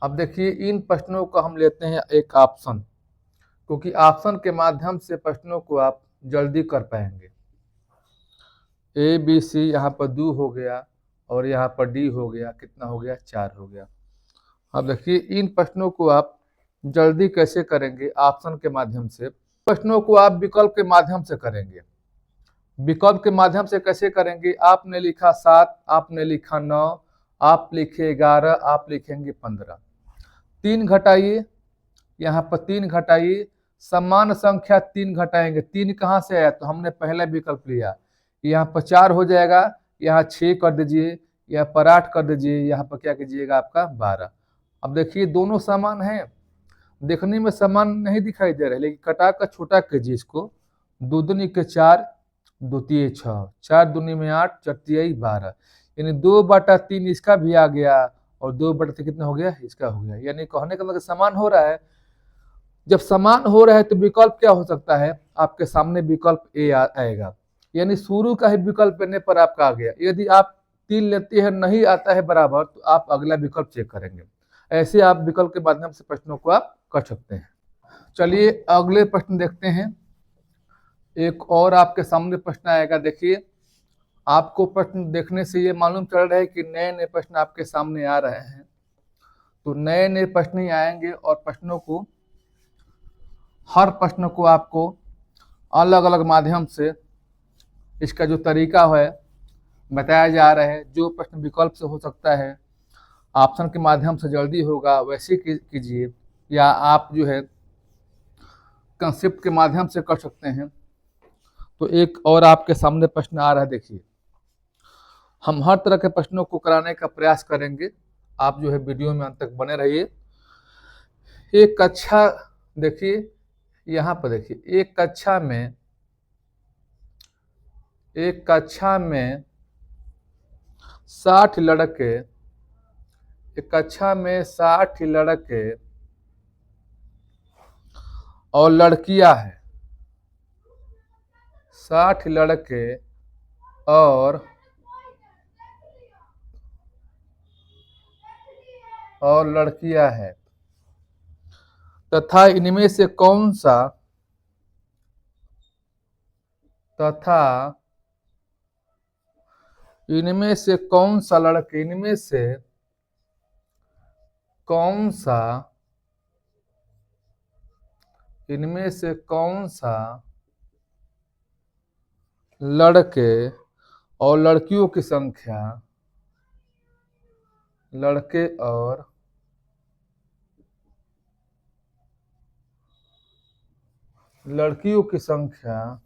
S1: अब देखिए इन प्रश्नों को हम लेते हैं एक ऑप्शन, क्योंकि ऑप्शन के माध्यम से प्रश्नों को आप जल्दी कर पाएंगे। ए बी सी यहाँ पर 2 हो गया और यहाँ पर डी हो गया, कितना हो गया, 4 हो गया। अब देखिए इन प्रश्नों को आप जल्दी कैसे करेंगे, ऑप्शन के माध्यम से। प्रश्नों को आप विकल्प के माध्यम से करेंगे। विकल्प के माध्यम से कैसे करेंगे, आपने लिखा 7, आपने लिखा 9, आप लिखे 11, आप लिखेंगे 15। 3 घटाइए, यहाँ पर 3 घटाइए, समान संख्या 3 घटाएंगे। 3 कहाँ से आया, तो हमने पहला विकल्प लिया, यहाँ पर 4 हो जाएगा, यहाँ 6 कर दीजिए, यहाँ पर 8 कर दीजिए, यहाँ पर क्या कीजिएगा आपका 12। अब देखिए दोनों समान हैं, देखने में समान नहीं दिखाई दे रहे, लेकिन कटा कर छोटा कीजिए इसको। 2 दूनी के 4, 2 तिये 6, 4 दूनी में 8, 4 तिये 12, यानी 2/3 इसका भी आ गया और 2/3 कितना हो गया, इसका हो गया। यानी कहने का मतलब समान हो रहा है। जब समान हो रहा है तो विकल्प क्या हो सकता है, आपके सामने विकल्प ए आएगा, यानी शुरू का ही विकल्प लेने पर आपका आ गया। यदि आप 3 लेते हैं नहीं आता है बराबर, तो आप अगला विकल्प चेक करेंगे। ऐसे आप विकल्प के माध्यम से प्रश्नों को आप कर सकते हैं। चलिए अगले प्रश्न देखते हैं। एक और आपके सामने प्रश्न आएगा। देखिए आपको प्रश्न देखने से ये मालूम चल रहा है कि नए नए प्रश्न आपके सामने आ रहे हैं। तो नए नए प्रश्न ही आएंगे और प्रश्नों को, हर प्रश्न को आपको अलग अलग माध्यम से इसका जो तरीका है बताया जा रहा है। जो प्रश्न विकल्प से हो सकता है, ऑप्शन के माध्यम से जल्दी होगा, वैसे कीजिए। या आप जो है कंसेप्ट के माध्यम से कर सकते हैं। तो एक और आपके सामने प्रश्न आ रहा है, देखिए। हम हर तरह के प्रश्नों को कराने का प्रयास करेंगे, आप जो है वीडियो में अंत तक बने रहिए। एक कक्षा, देखिए यहाँ पर देखिए, एक कक्षा में 60 लड़के, एक कक्षा में 60 लड़के और लड़कियां हैं, 60 लड़के और लड़कियां हैं, तथा इनमें से कौन सा लड़के, इनमें से कौन सा लड़के और लड़कियों की संख्या, लड़के और लड़कियों की संख्या,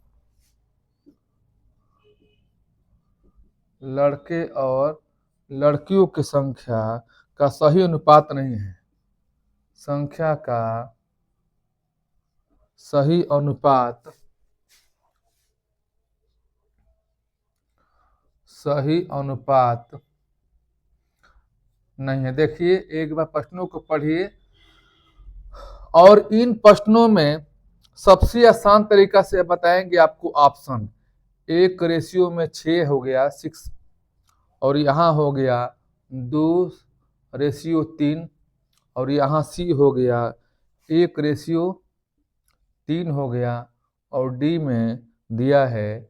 S1: लड़के और लड़कियों की संख्या का सही अनुपात नहीं है, संख्या का सही अनुपात नहीं है। देखिए एक बार प्रश्नों को पढ़िए, और इन प्रश्नों में सबसे आसान तरीका से बताएंगे आपको ऑप्शन। 1:6 हो गया 6, और यहाँ हो गया 2:3, और यहाँ सी हो गया 1:3 हो गया, और डी में दिया है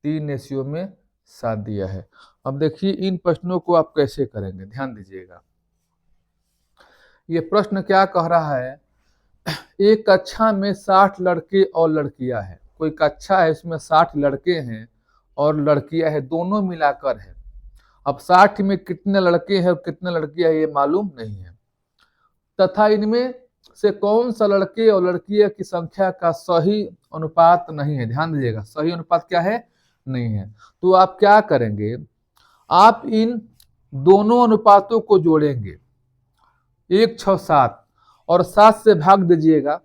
S1: 3:7 दिया है। अब देखिए इन प्रश्नों को आप कैसे करेंगे, ध्यान दीजिएगा। ये प्रश्न क्या कह रहा है, एक कक्षा में 60 लड़के और लड़कियां हैं। कोई कक्षा है, इसमें 60 लड़के हैं और लड़कियां हैं, दोनों मिलाकर है। अब 60 में कितने लड़के हैं और कितने लड़कियां हैं ये मालूम नहीं है, तथा इनमें से कौन सा लड़के और लड़कियां की संख्या का सही अनुपात नहीं है। ध्यान दीजिएगा, सही अनुपात क्या है, नहीं है। तो आप क्या करेंगे, आप इन दोनों अनुपातों को जोड़ेंगे, 1 6 7, और 7 से भाग दीजिएगा।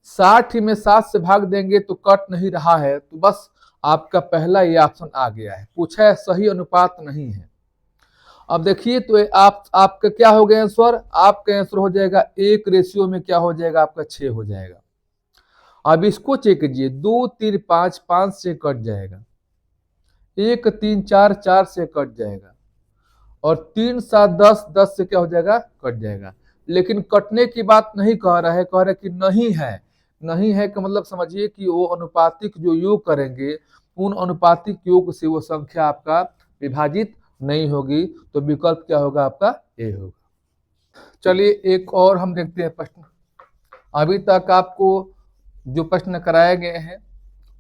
S1: 60 में 7 से भाग देंगे तो कट नहीं रहा है, तो बस आपका पहला ये ऑप्शन आ गया है। पूछा है सही अनुपात नहीं है। अब देखिए तो आपका क्या हो गया आंसर, आपका आंसर हो जाएगा 1 में क्या हो जाएगा आपका 6 हो जाएगा। अब इसको चेक कीजिए, 2 3 5 5 से कट जाएगा, 1 3 4 4 से कट जाएगा, और 3 7 10 10 से क्या हो जाएगा, कट जाएगा। लेकिन कटने की बात नहीं कह रहा है, कह रहा है कि नहीं है। नहीं है का मतलब समझिए कि वो अनुपातिक जो योग करेंगे, उन अनुपातिक योग से वो संख्या आपका विभाजित नहीं होगी। तो विकल्प क्या होगा आपका, ए होगा। चलिए एक और हम देखते हैं प्रश्न। अभी तक आपको जो प्रश्न कराए गए हैं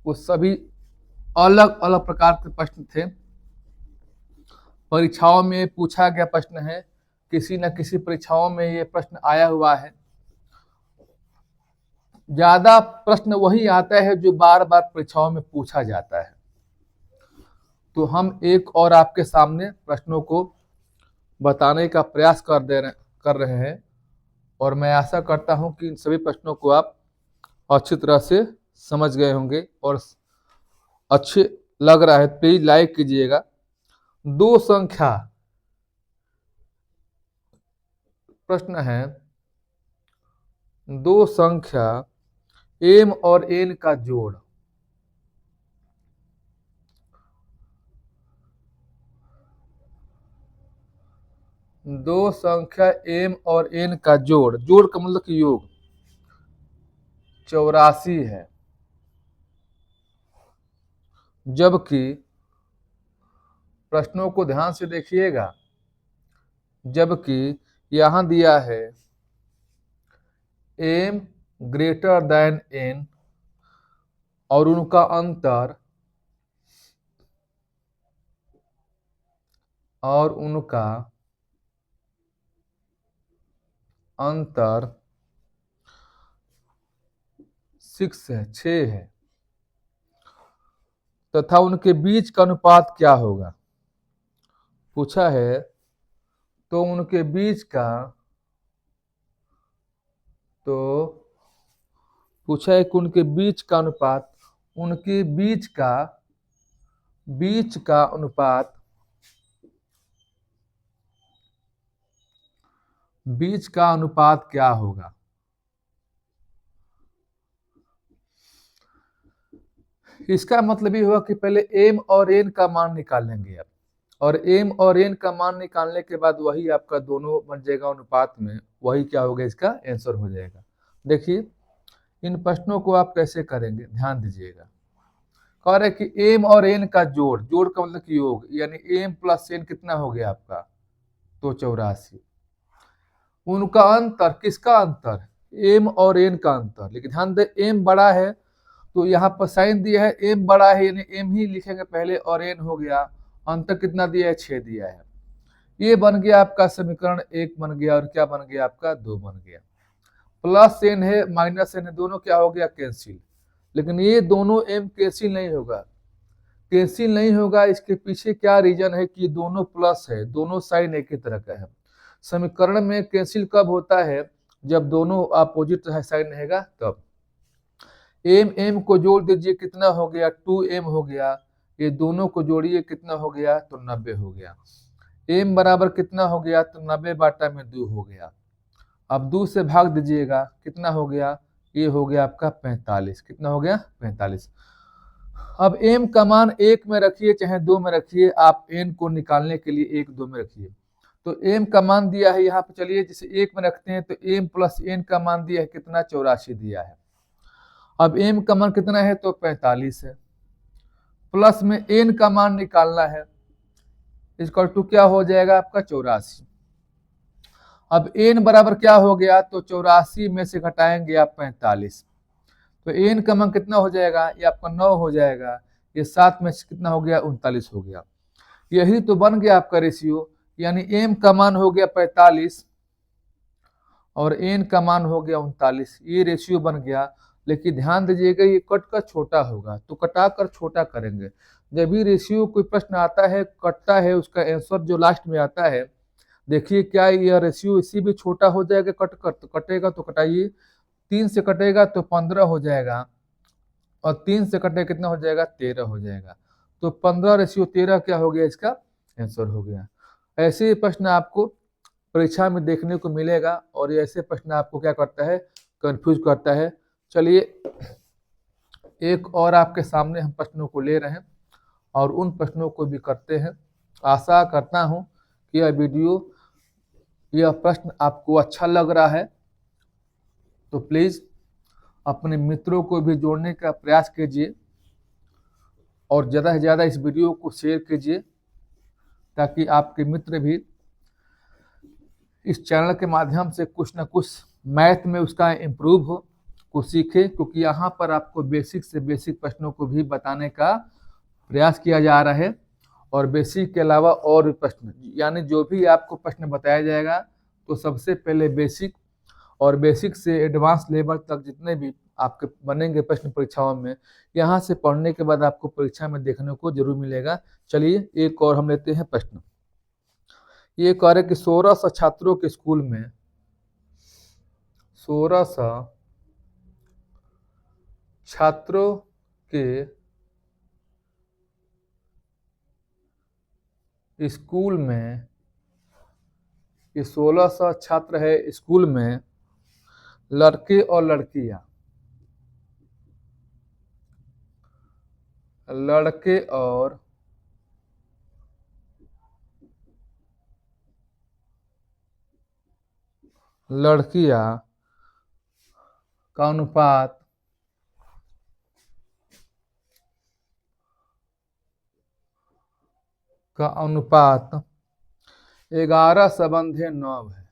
S1: वो सभी अलग अलग प्रकार के प्रश्न थे, परीक्षाओं में पूछा गया प्रश्न है, किसी न किसी परीक्षाओं में ये प्रश्न आया हुआ है। ज्यादा प्रश्न वही आता है जो बार बार परीक्षाओं में पूछा जाता है। तो हम एक और आपके सामने प्रश्नों को बताने का प्रयास कर रहे हैं, और मैं आशा करता हूं कि इन सभी प्रश्नों को आप अच्छी तरह से समझ गए होंगे और अच्छे लग रहा है। प्लीज लाइक कीजिएगा। दो संख्या, प्रश्न है, दो संख्या m और n का जोड़, दो संख्या m और n का जोड़, जोड़ का मतलब कि योग 84 है, जबकि प्रश्नों को ध्यान से देखिएगा, जबकि यहां दिया है m ग्रेटर देन n और उनका अंतर, और उनका अंतर 6 है, 6 है, तथा उनके बीच का अनुपात क्या होगा? पूछा है तो उनके बीच का तो पूछा है कि उनके बीच का अनुपात, उनके बीच का अनुपात, बीच का अनुपात क्या होगा? इसका मतलब ये हुआ कि पहले एम और एन का मान निकालेंगे आप, और एम और एन का मान निकालने के बाद वही आपका दोनों बन जाएगा अनुपात में, वही क्या होगा, इसका आंसर हो जाएगा। देखिए इन प्रश्नों को आप कैसे करेंगे, ध्यान दीजिएगा। कह रहे कि एम और एन का जोड़, जोड़ का मतलब कि योग, यानी एम प्लस एन कितना हो गया आपका, तो 84। उनका अंतर, किसका अंतर, एम और एन का अंतर। लेकिन ध्यान दे एम बड़ा है तो यहाँ पर साइन दिया है, एम बड़ा है यानी एम ही लिखेंगे पहले, और एन हो गया, अंतर कितना दिया है, 6 दिया है। ये बन गया आपका समीकरण 1 बन गया, और क्या बन गया आपका 2 बन गया। प्लस एन है माइनस एन है, दोनों क्या हो गया, कैंसिल। लेकिन ये दोनों एम कैंसिल नहीं होगा, कैंसिल नहीं होगा, इसके पीछे क्या रीजन है कि दोनों प्लस है, दोनों साइन एक ही तरह का है। समीकरण में कैंसिल कब होता है, जब दोनों अपोजिट साइन रहेगा तब। एम एम को जोड़ दीजिए, कितना हो गया, 2m हो गया। ये दोनों को जोड़िए, कितना हो गया, तो 90 हो गया। m बराबर कितना हो गया, तो 90 बाटा में 2 हो गया। अब 2 से भाग दीजिएगा, कितना हो गया, ये हो गया आपका 45। कितना हो गया, 45। अब m का मान 1 में रखिए चाहे 2 में रखिए, आप n को निकालने के लिए 1 2 में रखिए। तो m का मान दिया है यहाँ पे, चलिए जिसे 1 में रखते हैं, तो m प्लस n का मान दिया है कितना, 84 दिया है। अब m का मान कितना है, तो 45 है, प्लस में n का मान निकालना है, इसका टू क्या हो जाएगा आपका, 84। अब n बराबर क्या हो गया, तो 84 में से घटाएंगे आप 45, तो n का मान कितना हो जाएगा, ये आपका 9 हो जाएगा, ये 7 में से कितना हो गया, 39 हो गया। यही तो बन गया आपका रेशियो, यानी m का मान हो गया 45 और n का मान हो गया 39, ये रेशियो बन गया। लेकिन ध्यान दीजिएगा ये कट का छोटा होगा, तो कटा कर छोटा करेंगे। जब भी रेशियो कोई प्रश्न आता है कटता है, उसका आंसर जो लास्ट में आता है, देखिए क्या यह रेशियो इसी भी छोटा हो जाएगा, कट कर तो कटेगा, तो कटाइए, 3 से कटेगा तो 15 हो जाएगा, और 3 से कटे कितना हो जाएगा, 13 हो जाएगा। तो 15:13 क्या हो गया, इसका आंसर हो गया। ऐसे ही प्रश्न आपको परीक्षा में देखने को मिलेगा, और ऐसे प्रश्न आपको क्या करता है, कंफ्यूज करता है। चलिए एक और आपके सामने हम प्रश्नों को ले रहे हैं, और उन प्रश्नों को भी करते हैं। आशा करता हूं कि यह वीडियो, यह प्रश्न आपको अच्छा लग रहा है, तो प्लीज़ अपने मित्रों को भी जोड़ने का प्रयास कीजिए, और ज़्यादा से ज़्यादा इस वीडियो को शेयर कीजिए, ताकि आपके मित्र भी इस चैनल के माध्यम से कुछ न कुछ मैथ में उसका इम्प्रूव हो, कुछ सीखे। क्योंकि यहाँ पर आपको बेसिक से बेसिक प्रश्नों को भी बताने का प्रयास किया जा रहा है, और बेसिक के अलावा और भी प्रश्न, यानी जो भी आपको प्रश्न बताया जाएगा, तो सबसे पहले बेसिक, और बेसिक से एडवांस लेवल तक जितने भी आपके बनेंगे प्रश्न परीक्षाओं में, यहाँ से पढ़ने के बाद आपको परीक्षा में देखने को जरूर मिलेगा। चलिए एक और हम लेते हैं प्रश्न। ये कह रहे कि 1600 छात्रों के स्कूल में 1600 छात्रों के स्कूल में, ये 1600 छात्र है स्कूल में, लड़के और लड़कियां, लड़के और लड़कियां का अनुपात का अनुपात 11:9 है।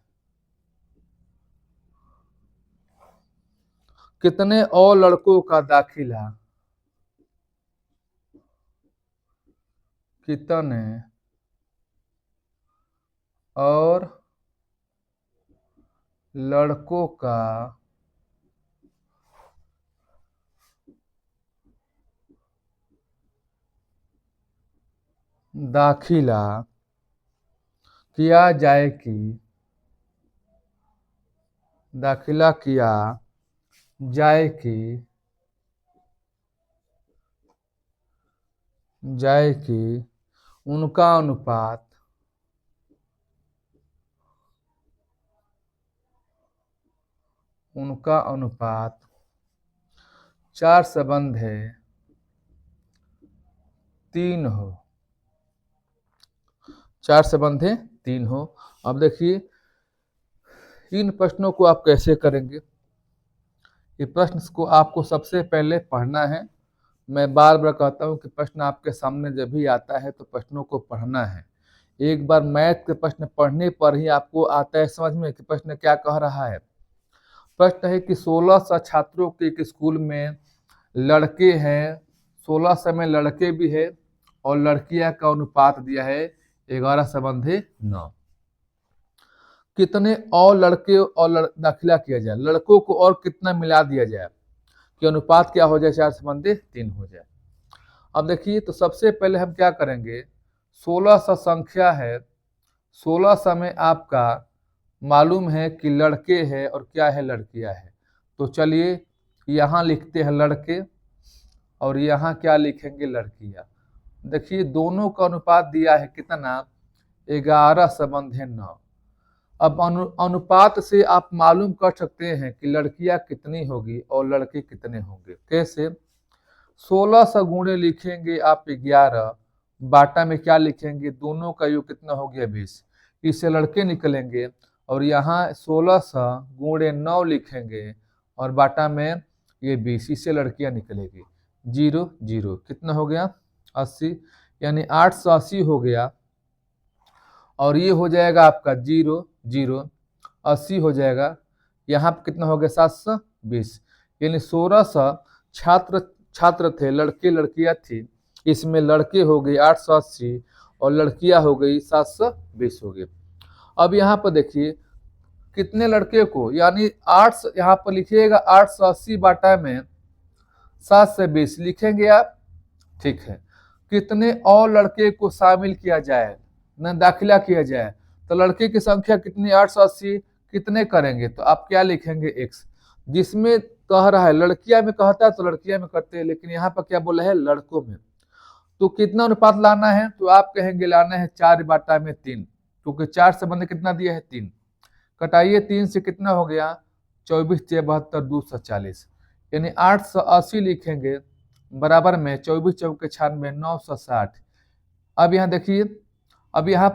S1: कितने और लड़कों का दाखिला, कितने और लड़कों का दाखिला किया जाए कि दाखिला किया जाए कि उनका अनुपात चार संबंध है 3 हो। 4 संबंध है 3 हो। अब देखिए इन प्रश्नों को आप कैसे करेंगे। ये प्रश्न को आपको सबसे पहले पढ़ना है। मैं बार बार कहता हूँ कि प्रश्न आपके सामने जब भी आता है तो प्रश्नों को पढ़ना है। एक बार मैथ के प्रश्न पढ़ने पर ही आपको आता है समझ में कि प्रश्न क्या कह रहा है। प्रश्न है कि 1600 छात्रों के एक स्कूल में लड़के हैं, 1600 में लड़के भी है और लड़कियां का अनुपात दिया है 11 संबंध 9। कितने और लड़के और दाखिला किया जाए, लड़कों को और कितना मिला दिया जाए कि अनुपात क्या हो जाए 4 संबंध 3 हो जाए। अब देखिए तो सबसे पहले हम क्या करेंगे, 1600 संख्या है, 1600 में आपका मालूम है कि लड़के हैं और क्या है लड़कियां है। तो चलिए यहाँ लिखते हैं लड़के और यहाँ क्या लिखेंगे लड़कियां। देखिए दोनों का अनुपात दिया है कितना 11 संबंध 9। अब अनुपात से आप मालूम कर सकते हैं कि लड़कियां कितनी होगी और लड़के कितने होंगे। कैसे, 1600 गुणे लिखेंगे आप 11, बाटा में क्या लिखेंगे, दोनों का योग कितना हो गया 20, इससे लड़के निकलेंगे। और यहाँ 1600 गुणे 9 लिखेंगे और बाटा में ये 20, इससे लड़कियां निकलेगी। 0 0 कितना हो गया 80, यानी 880 हो गया। और ये हो जाएगा आपका 0 0 80 हो जाएगा। यहाँ पर कितना हो गया 720, यानी 1600 छात्र थे, लड़के लड़कियां थी, इसमें लड़के हो गए 880 और लड़कियां हो गई 720 हो गए। अब यहाँ पर देखिए कितने लड़के को, यानी 8, यहाँ पर लिखिएगा 880 बाटा में 720 लिखेंगे आप, ठीक है। कितने और लड़के को शामिल किया जाए न दाखिला किया जाए, तो लड़के की संख्या कितनी 880, कितने करेंगे तो आप क्या लिखेंगे x, जिसमें कह रहा है लड़कियां में कहता है तो लड़कियां में करते हैं, लेकिन यहाँ पर क्या बोला है लड़कों में। तो कितना अनुपात लाना है, तो आप कहेंगे लाना है 4 बाटा में 3, क्योंकि 4 संबंध कितना दिया है 3। कटाइए 3 से कितना हो गया 24 × 72 240, यानी 880 लिखेंगे बराबर में 24 चौके 96 960। अब यहाँ देखिए, अब यहाँ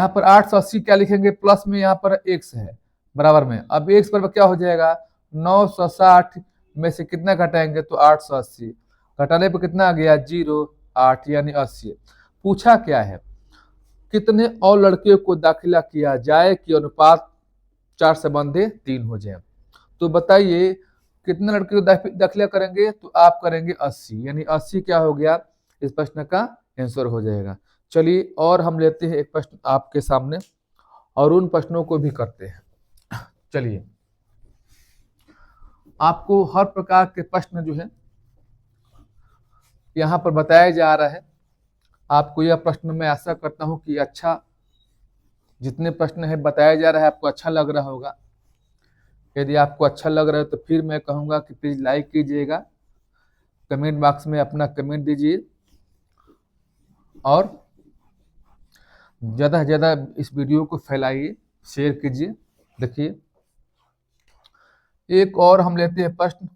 S1: पर 880 क्या लिखेंगे प्लस में यहाँ पर x है बराबर में। अब x पर क्या हो जाएगा 960 में से कितना घटाएंगे तो 880, घटाने पर कितना आ गया 0 8, यानी 80। पूछा क्या है, कितने और लड़के को दाखिला किया जाए कि अनुपात 4 संबंध 3 हो जाए। तो बताइए कितने लड़के को दाखिला करेंगे, तो आप करेंगे 80, यानी 80 क्या हो गया इस प्रश्न का आंसर हो जाएगा। चलिए और हम लेते हैं एक प्रश्न आपके सामने और उन प्रश्नों को भी करते हैं। चलिए आपको हर प्रकार के प्रश्न जो है यहाँ पर बताया जा रहा है। आपको यह प्रश्न मैं आशा करता हूँ कि अच्छा, जितने प्रश्न है बताया जा रहा है आपको अच्छा लग रहा होगा। यदि आपको अच्छा लग रहा है तो फिर मैं कहूँगा कि प्लीज़ लाइक कीजिएगा, कमेंट बॉक्स में अपना कमेंट दीजिए और ज़्यादा से ज़्यादा इस वीडियो को फैलाइए, शेयर कीजिए। देखिए एक और हम लेते हैं प्रश्न,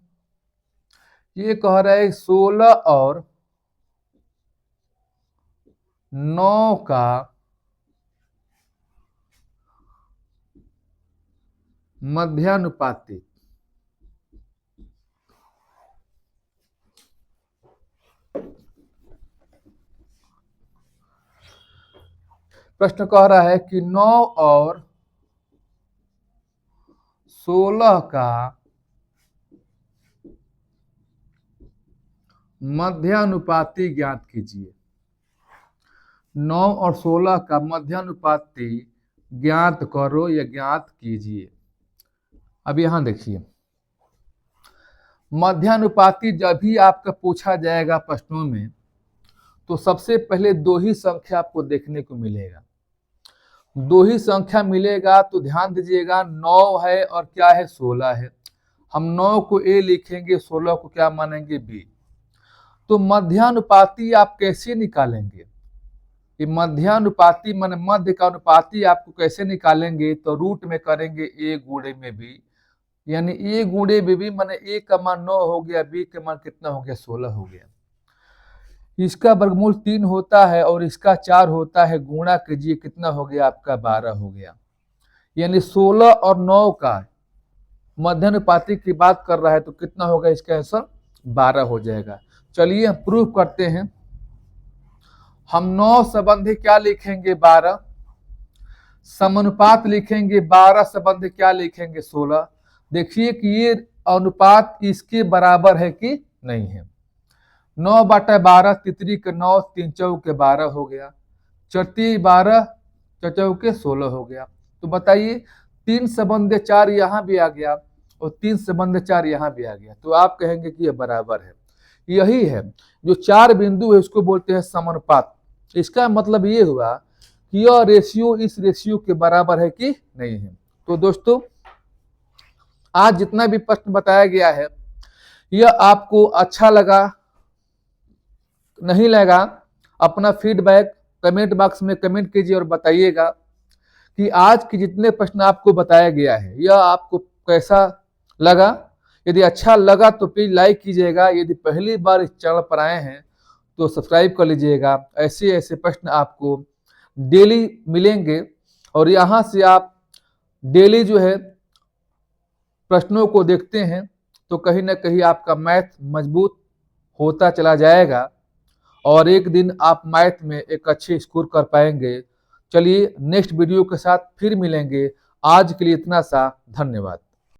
S1: ये कह रहा है 16 और 9 का मध्यानुपाती प्रश्न कह रहा है कि 9 और 16 का मध्यानुपाती ज्ञात कीजिए। 9 और 16 का मध्यानुपाती ज्ञात करो या ज्ञात कीजिए। अब यहां देखिए मध्यानुपाती जब भी आपका पूछा जाएगा प्रश्नों में, तो सबसे पहले 2 ही संख्या आपको देखने को मिलेगा, 2 ही संख्या मिलेगा। तो ध्यान दीजिएगा 9 है और क्या है 16 है। हम 9 को ए लिखेंगे, 16 को क्या मानेंगे बी। तो मध्यानुपाती आप कैसे निकालेंगे? ये मध्यानुपाती माने मध्य का अनुपाती आपको कैसे निकालेंगे? तो रूट में करेंगे ए गुणे में बी, यानी ए गुणे बी माने ए का मान 9 हो गया, बी का मान कितना हो गया 16 हो गया। इसका वर्गमूल 3 होता है और इसका 4 होता है, गुणा कीजिए कितना हो गया आपका 12 हो गया। यानी 16 और 9 का मध्यानुपाती की बात कर रहा है तो कितना होगा इसका आंसर 12 हो जाएगा। चलिए हम प्रूफ करते हैं। हम 9 संबंधी क्या लिखेंगे 12, समानुपात लिखेंगे 12 संबंधी क्या लिखेंगे 16। देखिए कि ये अनुपात इसके बराबर है कि नहीं है। 9/12 तितरी के 9, 3 चौके 12 हो गया, 4 12 4 चौके 16 हो गया। तो बताइए 3 संबंध 4 यहाँ भी आ गया और 3 संबंध 4 यहाँ भी आ गया, तो आप कहेंगे कि यह बराबर है। यही है जो 4 बिंदु है उसको बोलते हैं समानुपात। इसका मतलब ये हुआ कि यह रेशियो इस रेशियो के बराबर है कि नहीं है। तो दोस्तों आज जितना भी प्रश्न बताया गया है यह आपको अच्छा लगा नहीं लगा, अपना फीडबैक कमेंट बॉक्स में कमेंट कीजिए और बताइएगा कि आज के जितने प्रश्न आपको बताया गया है यह आपको कैसा लगा। यदि अच्छा लगा तो प्लीज लाइक कीजिएगा, यदि पहली बार इस चैनल पर आए हैं तो सब्सक्राइब कर लीजिएगा। ऐसे ऐसे प्रश्न आपको डेली मिलेंगे और यहाँ से आप डेली जो है प्रश्नों को देखते हैं तो कहीं ना कहीं आपका मैथ मजबूत होता चला जाएगा और एक दिन आप मैथ में एक अच्छे स्कोर कर पाएंगे। चलिए नेक्स्ट वीडियो के साथ फिर मिलेंगे। आज के लिए इतना सा, धन्यवाद।